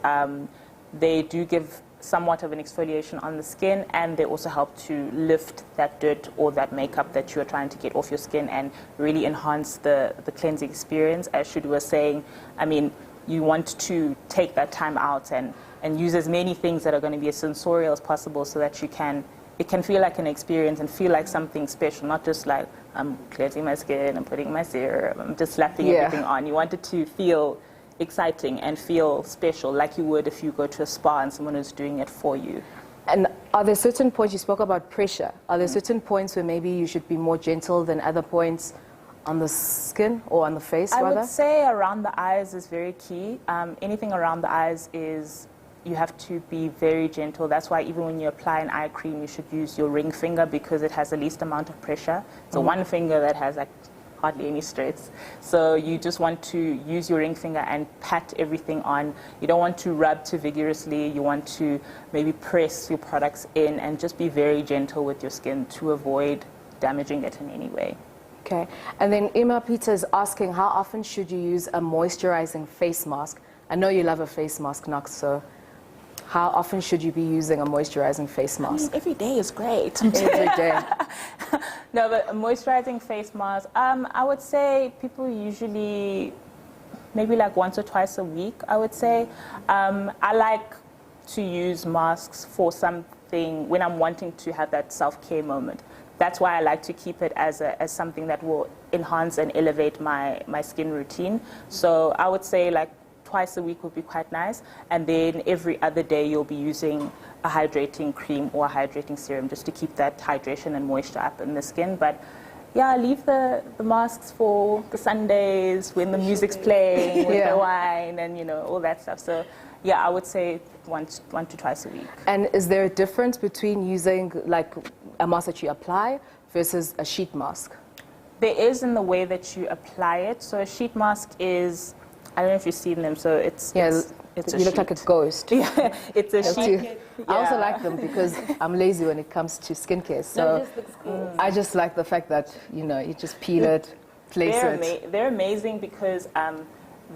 they do give somewhat of an exfoliation on the skin, and they also help to lift that dirt or that makeup that you're trying to get off your skin and really enhance the cleansing experience. As Shudu was saying, I mean, you want to take that time out and use as many things that are going to be as sensorial as possible so that it can feel like an experience and feel like something special, not just like I'm cleansing my skin, I'm putting my serum, I'm just slapping everything on. You want it to feel exciting and feel special, like you would if you go to a spa and someone is doing it for you. And are there certain points, you spoke about pressure, are there certain points where maybe you should be more gentle than other points on the skin or on the face, I rather? would say around the eyes is very key. Anything around the eyes you have to be very gentle. That's why even when you apply an eye cream, you should use your ring finger because it has the least amount of pressure. So one finger that has like hardly any stress. So you just want to use your ring finger and pat everything on. You don't want to rub too vigorously. You want to maybe press your products in and just be very gentle with your skin to avoid damaging it in any way. Okay. And then Emma Peter is asking, how often should you use a moisturizing face mask? I know you love a face mask, Knox, so how often should you be using a moisturizing face mask? I mean, every day is great. Every day. No, but a moisturizing face mask, I would say people usually maybe like once or twice a week, I would say. I like to use masks for something when I'm wanting to have that self-care moment. That's why I like to keep it as something that will enhance and elevate my skin routine. So I would say like twice a week would be quite nice. And then every other day you'll be using a hydrating cream or a hydrating serum just to keep that hydration and moisture up in the skin. But yeah, leave the masks for the Sundays when the music's playing with the wine and, you know, all that stuff. So yeah, I would say one to twice a week. And is there a difference between using like a mask that you apply versus a sheet mask? There is in the way that you apply it. So a sheet mask is, I don't know if you've seen them, so it's a you look like a ghost. Yeah, it's a sheet. I also like them because I'm lazy when it comes to skincare. So it just looks cool. I just like the fact that, you know, you just peel it, place it. They're amazing because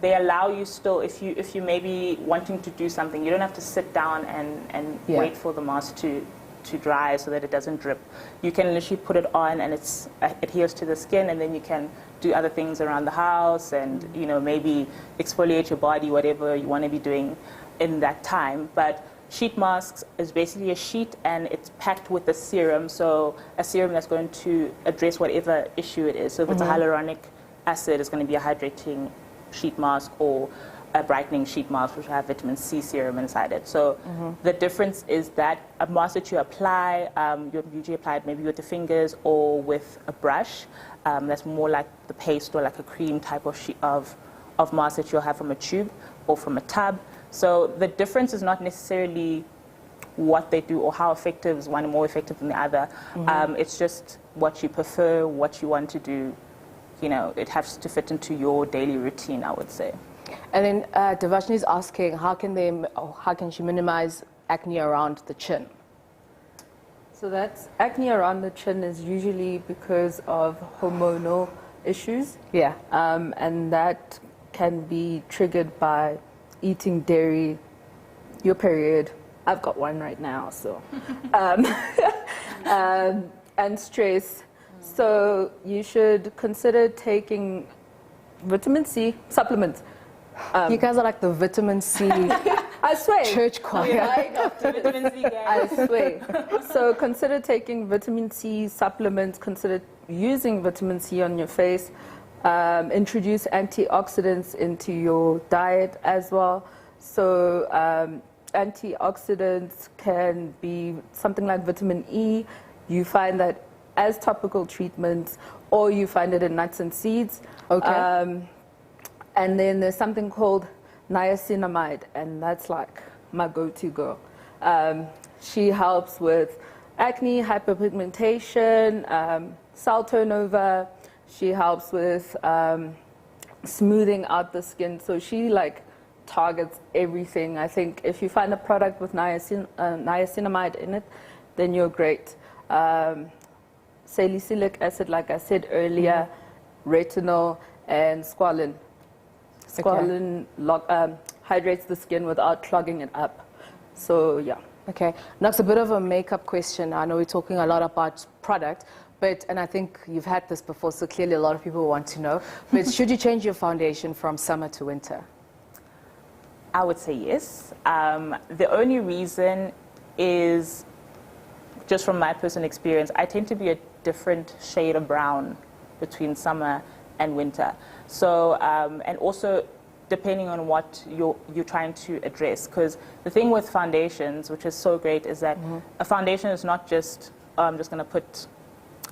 they allow you still, if you maybe wanting to do something, you don't have to sit down and wait for the mask to dry so that it doesn't drip. You can literally put it on and it adheres to the skin, and then you can do other things around the house and, you know, maybe exfoliate your body, whatever you want to be doing in that time. But sheet masks is basically a sheet and it's packed with a serum, so a serum that's going to address whatever issue it is. So if it's a hyaluronic acid, it's going to be a hydrating sheet mask, or a brightening sheet mask which will have vitamin C serum inside it. So the difference is that a mask that you apply, you usually apply it maybe with the fingers or with a brush. That's more like the paste or like a cream type of mask that you'll have from a tube or from a tub. So the difference is not necessarily what they do or how effective is one more effective than the other. It's just what you prefer, what you want to do. You know, it has to fit into your daily routine, I would say. And then Devashni is asking, how can she minimize acne around the chin? So that's acne around the chin is usually because of hormonal issues. Yeah. And that can be triggered by eating dairy, your period. I've got one right now, so. And stress. So you should consider taking vitamin C supplements. You guys are like the vitamin C I swear. church choir. I swear. So consider taking vitamin C supplements, consider using vitamin C on your face, introduce antioxidants into your diet as well. So antioxidants can be something like vitamin E. You find that as topical treatments, or you find it in nuts and seeds. Okay. And then there's something called niacinamide, and that's like my go-to girl. She helps with acne, hyperpigmentation, cell turnover. She helps with smoothing out the skin. So she like targets everything. I think if you find a product with niacinamide in it, then you're great. Salicylic acid, like I said earlier, retinol, and squalene. Squalene hydrates the skin without clogging it up. So, yeah. Okay. Now, it's a bit of a makeup question. I know we're talking a lot about product, and I think you've had this before, so clearly a lot of people want to know. But should you change your foundation from summer to winter? I would say yes. The only reason is, just from my personal experience, I tend to be a different shade of brown between summer and winter. So, and also depending on what you're trying to address. Because the thing with foundations, which is so great, is that a foundation is not just, oh, I'm just going to put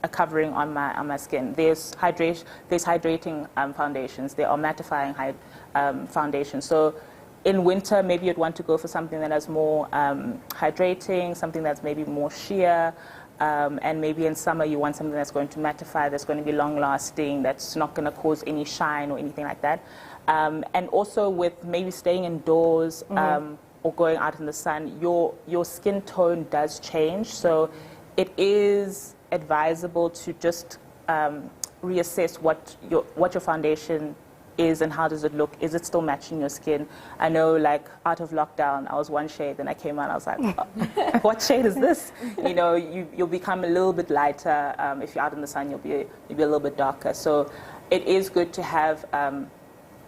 a covering on my skin. There's hydrating foundations. There are mattifying foundations. So in winter, maybe you'd want to go for something that has more hydrating, something that's maybe more sheer. And maybe in summer you want something that's going to mattify, that's going to be long-lasting, that's not going to cause any shine or anything like that. And also with maybe staying indoors or going out in the sun, your skin tone does change. So it is advisable to just reassess what your foundation is and how does it look. Is it still matching your skin? I know, like, out of lockdown, I was one shade, then I came out, I was like, oh, what shade is this? You know, you'll become a little bit lighter. If you're out in the sun, you'll be a little bit darker. So it is good to have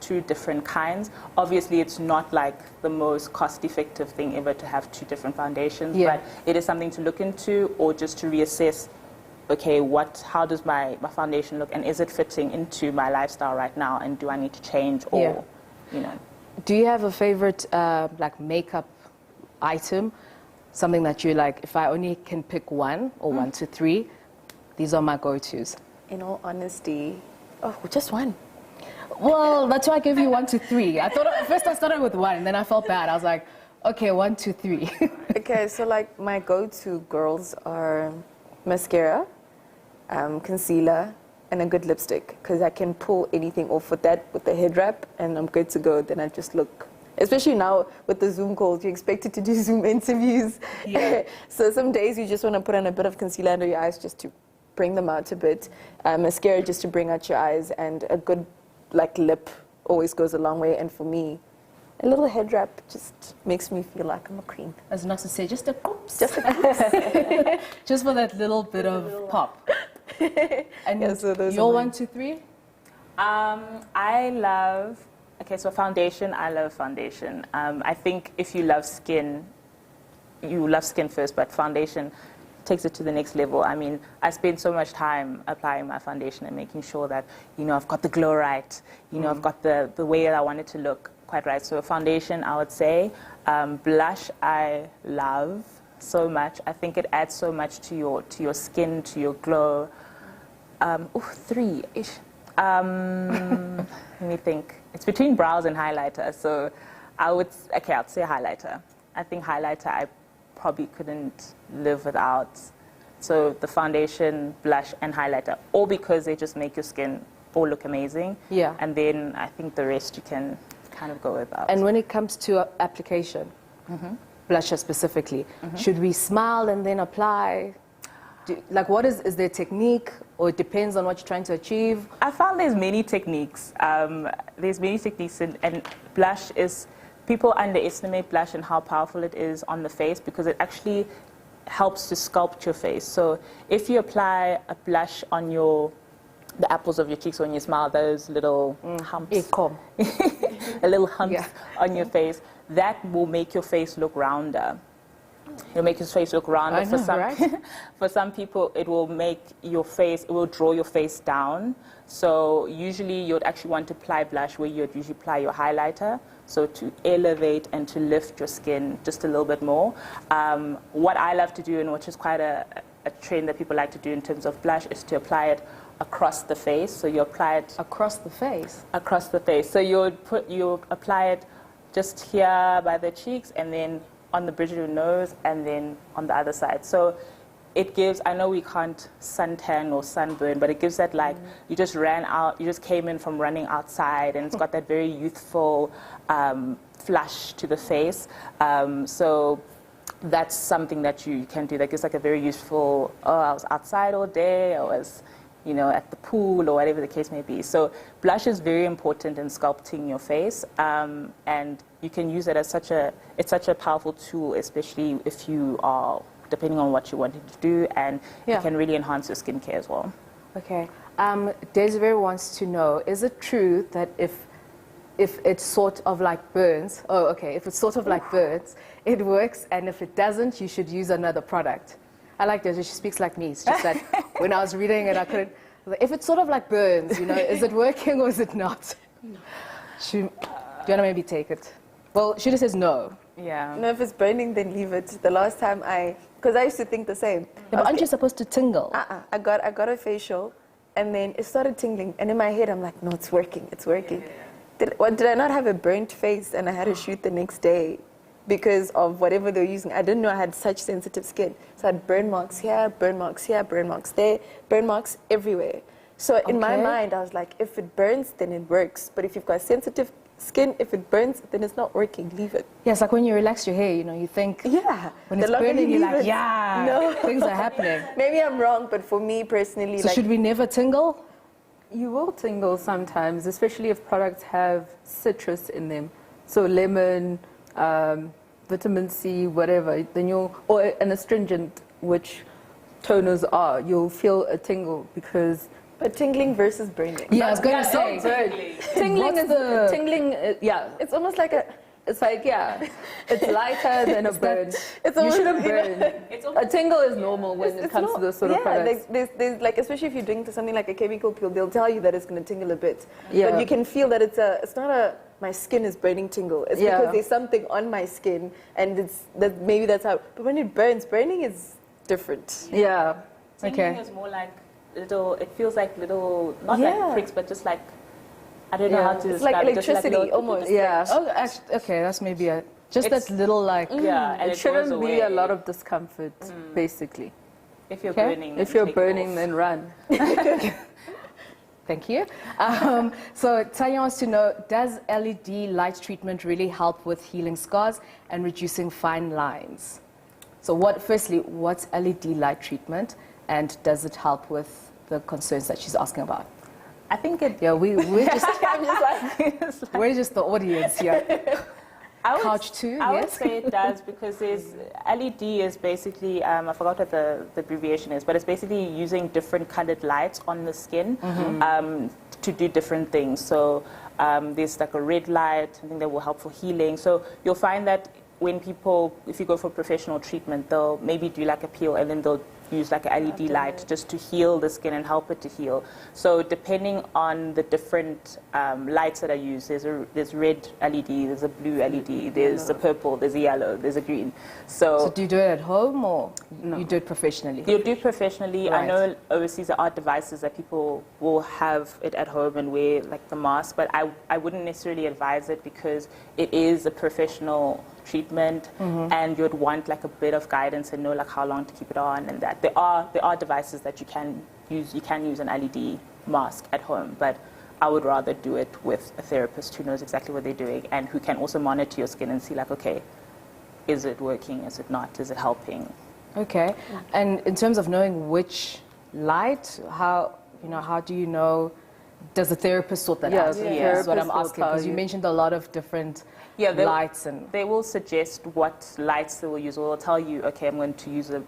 two different kinds. Obviously, it's not like the most cost-effective thing ever to have two different foundations, but it is something to look into, or just to reassess, okay, how does my foundation look, and is it fitting into my lifestyle right now, and do I need to change, or, you know. Do you have a favorite like makeup item? Something that you like, if I only can pick one, or 1 to 3, these are my go-tos. In all honesty, just one. Well, that's why I gave you 1 to 3. I thought at first I started with 1, and then I felt bad. I was like, okay, 1 to 3. Okay, so like my go-to girls are mascara, concealer, and a good lipstick, because I can pull anything off with that, with the head wrap, and I'm good to go. Then I just look, especially now with the Zoom calls, you're expected to do Zoom interviews. Yeah. So some days you just want to put on a bit of concealer under your eyes just to bring them out a bit. Mascara just to bring out your eyes, and a good like lip always goes a long way. And for me, a little head wrap just makes me feel like I'm a queen. As not to say, just a oops. Just a Just for that little bit of pop. And yeah, so those your 1 to 3? I love, so foundation, I love foundation. I think if you love skin, you love skin first, but foundation takes it to the next level. I mean, I spend so much time applying my foundation and making sure that, you know, I've got the glow right, you know, I've got the way that I want it to look quite right. So foundation, I would say. Blush, I love so much. I think it adds so much to your skin, to your glow. 3-ish. Let me think. It's between brows and highlighter. So I'd say highlighter. I think highlighter I probably couldn't live without. So the foundation, blush, and highlighter, all because they just make your skin all look amazing. Yeah. And then I think the rest you can kind of go without. And when it comes to application, blusher specifically, should we smile and then apply? What is there technique, or it depends on what you're trying to achieve? I found there's many techniques. And blush is, people underestimate blush and how powerful it is on the face, because it actually helps to sculpt your face. So if you apply a blush on the apples of your cheeks, when you smile, those little humps, a little humps on your face, that will make your face look rounder. It'll make your face look rounder. For some people, it will make your face, it will draw your face down. So usually you'd actually want to apply blush where you'd usually apply your highlighter. So to elevate and to lift your skin just a little bit more. What I love to do, and which is quite a trend that people like to do in terms of blush, is to apply it across the face. So you apply it across the face. Across the face. So you apply it just here by the cheeks, and then on the bridge of your nose, and then on the other side. So it gives, I know we can't suntan or sunburn, but it gives that you just came in from running outside, and it's got that very youthful flush to the face. So that's something that you can do that gives like a very useful, I was outside all day, I was, you know, at the pool, or whatever the case may be. So blush is very important in sculpting your face, and you can use it as it's such a powerful tool, especially if you are, depending on what you wanted to do, and it can really enhance your skincare as well. Okay. Desiree wants to know, is it true that if it's sort of like burns, if it's sort of like burns, it works, and if it doesn't, you should use another product? I like Desiree, she speaks like me. It's just that when I was reading it, I couldn't. If it's sort of like burns, you know, is it working or is it not? No. Do you want to maybe take it? Well, she just says no. Yeah. No, if it's burning, then leave it. The last time because I used to think the same. Yeah, but aren't you supposed to tingle? I got a facial, and then it started tingling, and in my head I'm like, no, it's working, it's working. Did I not have a burnt face, and I had to shoot the next day because of whatever they're using? I didn't know I had such sensitive skin. So I had burn marks here, burn marks here, burn marks there, burn marks everywhere. So in my mind, I was like, if it burns, then it works. But if you've got sensitive skin, if it burns, then it's not working. Leave it. Yeah, it's like when you relax your hair, you know, you think, when it's burning, you're like, no, things are happening. Maybe I'm wrong, but for me personally, so should we never tingle? You will tingle sometimes, especially if products have citrus in them. So lemon, vitamin C, whatever, then or an astringent, which toners are, you'll feel a tingle because But tingling versus burning. Yeah, I was going to say. Tingling What's is the- tingling. Yeah, It's almost like a. it's like it's lighter than a burn. It's You almost, shouldn't burn. A tingle is normal when it comes to this sort of yeah, products. there's like, especially if you're doing something like a chemical peel, they'll tell you that it's going to tingle a bit. Yeah. But you can feel that it's not a my skin is burning tingle. It's Yeah. because there's something on my skin, and maybe that's how. But when it burns, burning is different. Yeah. Tingling Okay. is more like little, it feels like little, not Yeah. like pricks, but just like, I don't know Yeah. how to It's like describe it, just electricity, little- almost. Yeah. Oh, actually, okay, that's maybe just It's- that little like. Yeah, and It it shouldn't goes be a away. lot of discomfort, basically. If you're Okay. burning, If then you're take it burning, off. then run. Thank you. So Tanya wants to know, does LED light treatment really help with healing scars and reducing fine lines? So firstly, what's LED light treatment, and does it help with the concerns that she's asking about? I think it. Yeah, we're just I'm just like, we're just the audience here. I would, Couch too, I would yes? say it does because there's LED is basically I forgot what the abbreviation is, but it's basically using different colored lights on the skin to do different things. So there's like a red light, something that will help for healing. So you'll find that when people, if you go for professional treatment, they'll maybe do like a peel and then they'll use like an LED light just to heal the skin and help it to heal. So depending on the different lights that are used, there's red LED, there's a blue LED, there's a purple, there's a yellow, there's a green. So do you do it at home or you do it professionally? You do professionally. Right. I know overseas there are devices that people will have it at home and wear like the mask, but I wouldn't necessarily advise it because it is a professional treatment and you'd want like a bit of guidance and know like how long to keep it on and that. There are devices that you can use an LED mask at home, but I would rather do it with a therapist who knows exactly what they're doing and who can also monitor your skin and see like, okay, is it working, is it not, is it helping? Okay. And in terms of knowing which light, how do you know? Does the therapist sort that Yeah, out? the That's what I'm therapist will asking, tell because you you. mentioned a lot of different Yeah, lights and. they will suggest what lights they will use, or they'll tell you, okay, I'm going to use a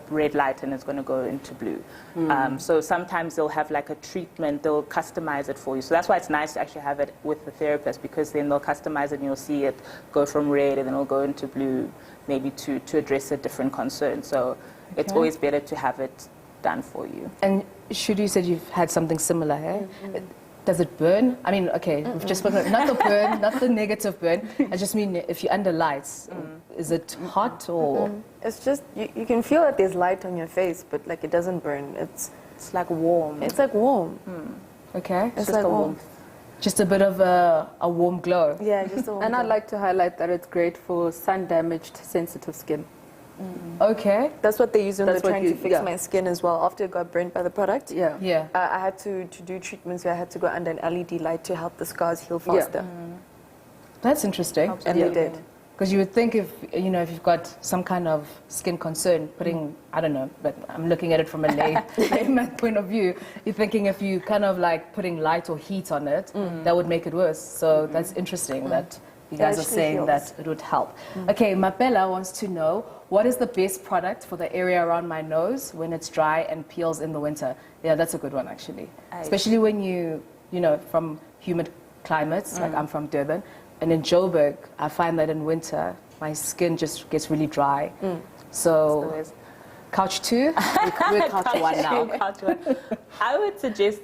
red light and it's going to go into blue. So sometimes they'll have like a treatment, they'll customize it for you. So that's why it's nice to actually have it with the therapist, because then they'll customize it and you'll see it go from red and then it'll go into blue, maybe to address a different concern. So it's Okay. always better to have it done for you. And Shudu, you said you've had something similar, eh? Does it burn? I mean, okay, we've just spoken, not the burn, not the negative burn. I just mean if you're under lights, is it hot or? It's just you can feel that there's light on your face, but like it doesn't burn. It's like warm. like warm. Okay, It's just like a warm. warmth. just a bit of a warm glow. Yeah, just a warm. And I'd like to highlight that it's great for sun-damaged, sensitive skin. Okay, That's what they use when That's they're what trying you- to fix yeah. my skin as well. After it got burnt by the product, Yeah. yeah. I had to do treatments where I had to go under an LED light to help the scars heal faster. That's interesting. And Yeah. they did. Because you would think if you've got some kind of skin concern, putting, I don't know, but I'm looking at it from a layman point of view, you're thinking if you kind of like putting light or heat on it, that would make it worse. So that's interesting that you It guys are actually saying heals. that it would help. Okay, Mapela wants to know, what is the best product for the area around my nose when it's dry and peels in the winter? Yeah, that's a good one actually. Especially when you from humid climates, like I'm from Durban, and in Joburg, I find that in winter, my skin just gets really dry. So, there's- couch 2, we're couch 1 now. Couch one. I would suggest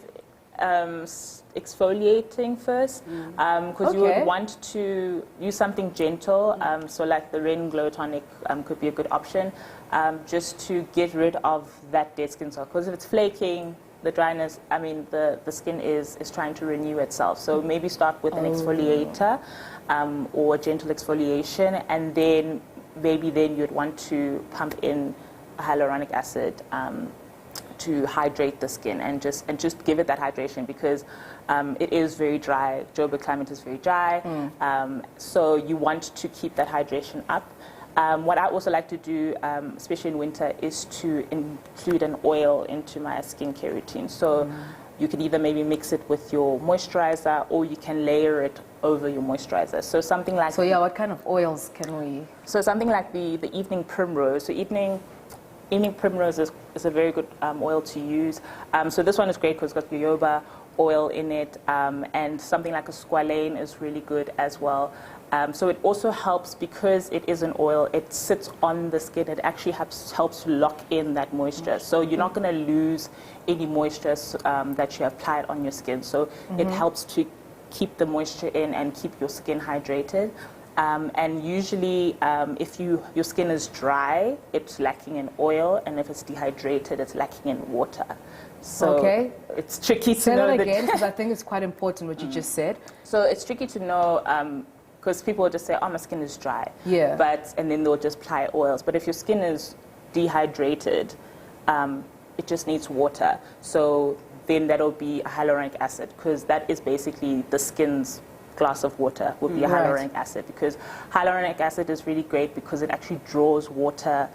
exfoliating first, because you Okay. would want to use something gentle. So like the Ren Glow Tonic could be a good option, just to get rid of that dead skin cell. Because if it's flaking, the dryness, I mean, the skin is trying to renew itself. So maybe start with an exfoliator or a gentle exfoliation, and then maybe then you'd want to pump in hyaluronic acid to hydrate the skin and just give it that hydration, because it is very dry. Joburg climate is very dry, so you want to keep that hydration up. What I also like to do, especially in winter, is to include an oil into my skincare routine. So you can either maybe mix it with your moisturizer, or you can layer it over your moisturizer. So something like So yeah, what kind of oils can we? something like the evening primrose. So evening primrose is a very good oil to use. So this one is great because it's got jojoba oil in it, and something like a squalane is really good as well. So it also helps because it is an oil, it sits on the skin, it actually helps to lock in that moisture. So you're not going to lose any moisture that you applied on your skin. So it helps to keep the moisture in and keep your skin hydrated. And usually if your skin is dry, it's lacking in oil, and if it's dehydrated, it's lacking in water. So it's tricky to know. Say that again, because I think it's quite important what you just said. So it's tricky to know because people will just say, oh, my skin is dry. Yeah. And then they'll just apply oils. But if your skin is dehydrated, it just needs water. So then that'll be a hyaluronic acid, because that is basically the skin's glass of water would be a hyaluronic acid, because hyaluronic acid is really great because it actually draws water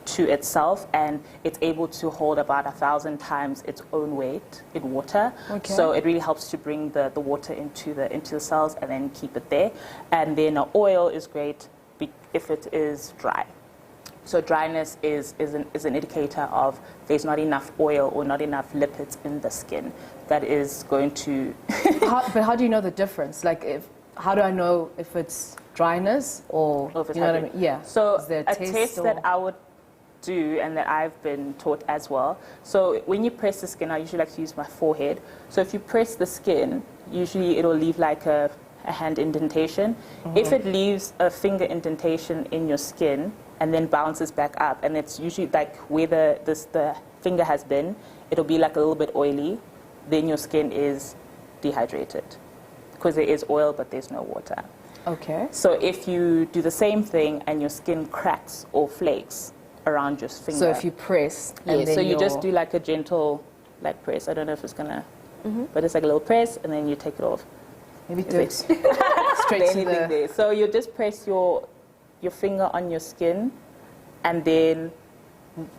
to itself, and it's able to hold about 1,000 times its own weight in water. So it really helps to bring the water into the cells and then keep it there. And then oil is great if it is dry. So dryness is an indicator of there's not enough oil or not enough lipids in the skin. That is going to... But how do you know the difference? Like, how do I know if it's dryness or if it's you know what I mean? Yeah. So is there a test that I would do and that I've been taught as well. So when you press the skin, I usually like to use my forehead. So if you press the skin, usually it'll leave like a hand indentation. If it leaves a finger indentation in your skin and then bounces back up, and it's usually like where the finger has been, it'll be like a little bit oily, then your skin is dehydrated, because there is oil but there's no water. Okay. So if you do the same thing and your skin cracks or flakes around your finger. So if you press, and then so you just do like a gentle like press. I don't know if it's gonna, but it's like a little press, and then you take it off. Maybe do it straight to the... there. So you just press your finger on your skin, and then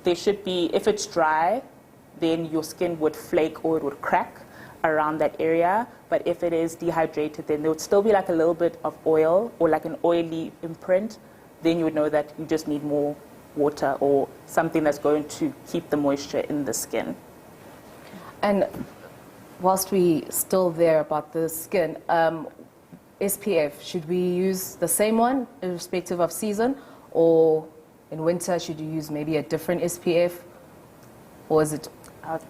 there should be, if it's dry, then your skin would flake or it would crack around that area. But if it is dehydrated, then there would still be like a little bit of oil or like an oily imprint. Then you would know that you just need more water or something that's going to keep the moisture in the skin. And whilst we still there about the skin, SPF, should we use the same one irrespective of season, or in winter should you use maybe a different SPF, or is it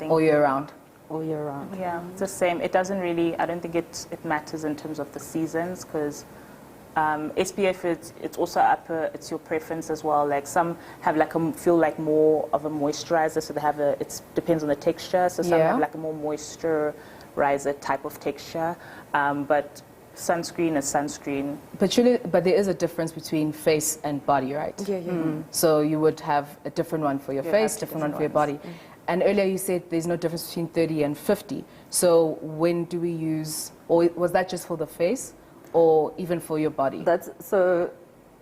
all year round? All year round. Yeah, it's the same. It doesn't really, I don't think it matters in terms of the seasons, because SPF, it's also it's your preference as well. Like some have like feel like more of a moisturizer, so they have it depends on the texture. So some have like a more moisturizer type of texture, but sunscreen is sunscreen. But there is a difference between face and body, right? Yeah. So you would have a different one for your face, different one for your body. And earlier you said there's no difference between 30 and 50. So when do we use, or was that just for the face, or even for your body? So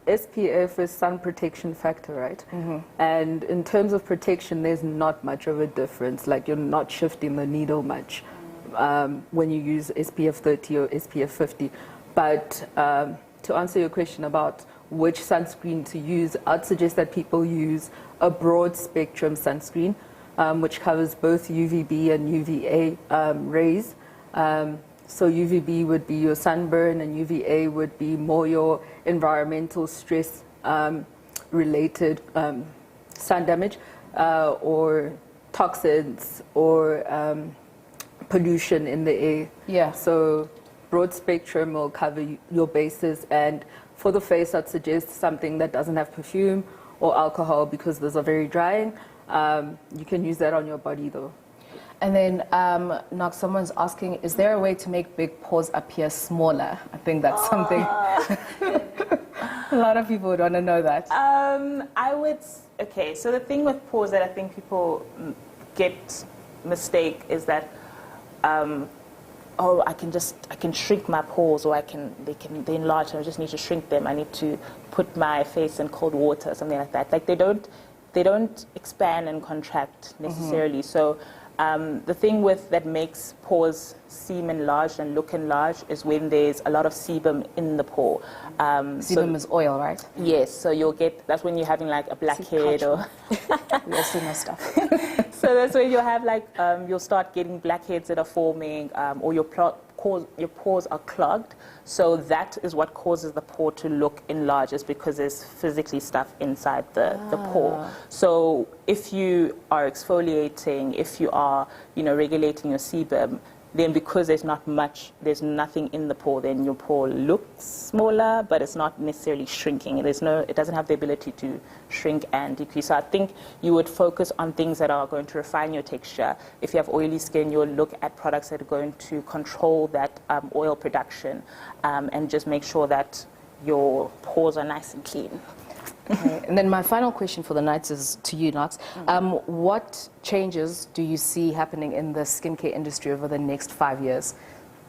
SPF is sun protection factor, right? And in terms of protection, there's not much of a difference. Like, you're not shifting the needle much when you use SPF 30 or SPF 50. But to answer your question about which sunscreen to use, I'd suggest that people use a broad spectrum sunscreen, which covers both UVB and UVA rays. So UVB would be your sunburn, and UVA would be more your environmental stress related sun damage or toxins or pollution in the air. Yeah. So broad spectrum will cover your bases, and for the face I'd suggest something that doesn't have perfume or alcohol, because those are very drying. You can use that on your body though. And then, Nox, someone's asking, is there a way to make big pores appear smaller? I think that's something a lot of people would want to know that. Okay, so the thing with pores that I think people mistake is that, I can shrink my pores, or they enlarge, and I just need to shrink them. I need to put my face in cold water or something like that. Like they don't expand and contract necessarily. So The thing that makes pores seem enlarged and look enlarged is when there's a lot of sebum in the pore. Sebum is oil, right? Yes, so that's when you're having like a blackhead or... We also know stuff. So that's when you'll have like, you'll start getting blackheads that are forming, or your pores are clogged. So that is what causes the pore to look enlarged, is because there's physically stuff inside the pore. So if you are exfoliating, if you are, regulating your sebum, then because there's nothing in the pore, then your pore looks smaller, but it's not necessarily shrinking. It doesn't have the ability to shrink and decrease. So I think you would focus on things that are going to refine your texture. If you have oily skin, you'll look at products that are going to control that oil production, and just make sure that your pores are nice and clean. Okay. And then my final question for the night is to you, Knox. What changes do you see happening in the skincare industry over the next 5 years?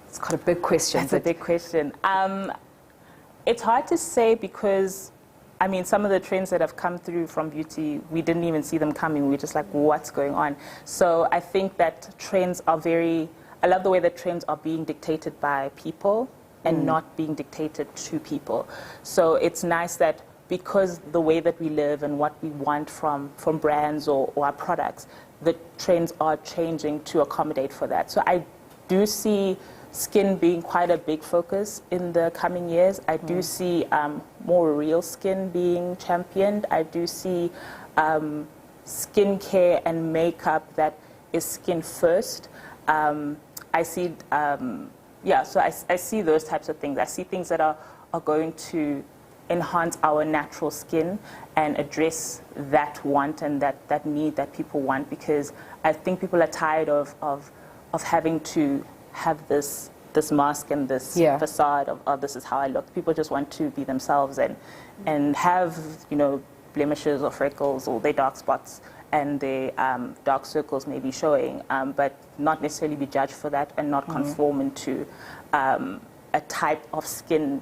It's quite a big question. That's a big question. It's hard to say because, some of the trends that have come through from beauty, we didn't even see them coming. We were just like, what's going on? So I think that trends are I love the way that trends are being dictated by people and not being dictated to people. So it's nice that because the way that we live and what we want from brands or our products, the trends are changing to accommodate for that. So I do see skin being quite a big focus in the coming years. I do see more real skin being championed. I do see skincare and makeup that is skin first. I see, so I see those types of things. I see things that are going to enhance our natural skin and address that want and that need that people want, because I think people are tired of having to have this mask and this facade of this is how I look. People just want to be themselves and have blemishes or freckles or their dark spots and their dark circles may be showing, but not necessarily be judged for that and not conform into a type of skin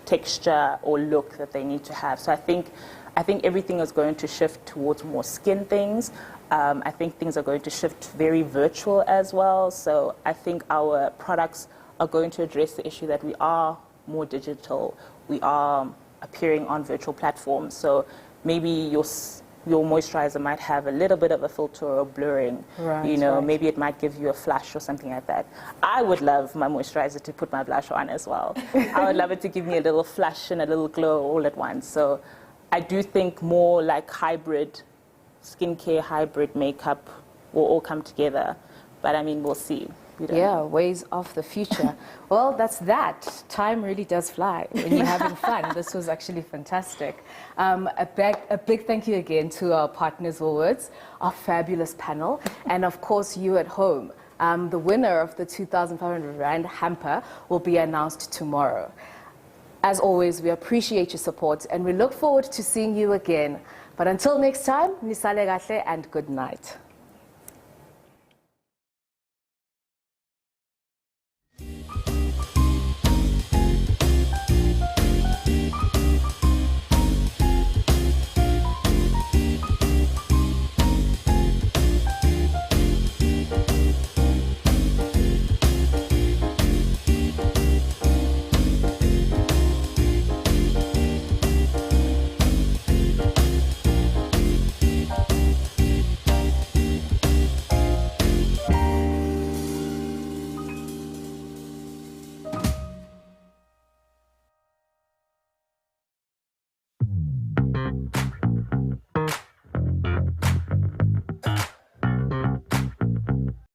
texture or look that they need to have. So I think everything is going to shift towards more skin things. I think things are going to shift very virtual as well. So I think our products are going to address the issue that we are more digital. We are appearing on virtual platforms. So maybe your moisturizer might have a little bit of a filter or blurring. Right, maybe it might give you a flash or something like that. I would love my moisturizer to put my blush on as well. I would love it to give me a little flash and a little glow all at once. So I do think more like hybrid skincare, hybrid makeup will all come together. But we'll see. Yeah, ways of the future. Well, that's that. Time really does fly when you're having fun. This was actually fantastic. A big thank you again to our partners, Woolworths, our fabulous panel, and of course you at home. The winner of the 2,500 Rand hamper will be announced tomorrow. As always, we appreciate your support and we look forward to seeing you again. But until next time, nisale kahle and good night.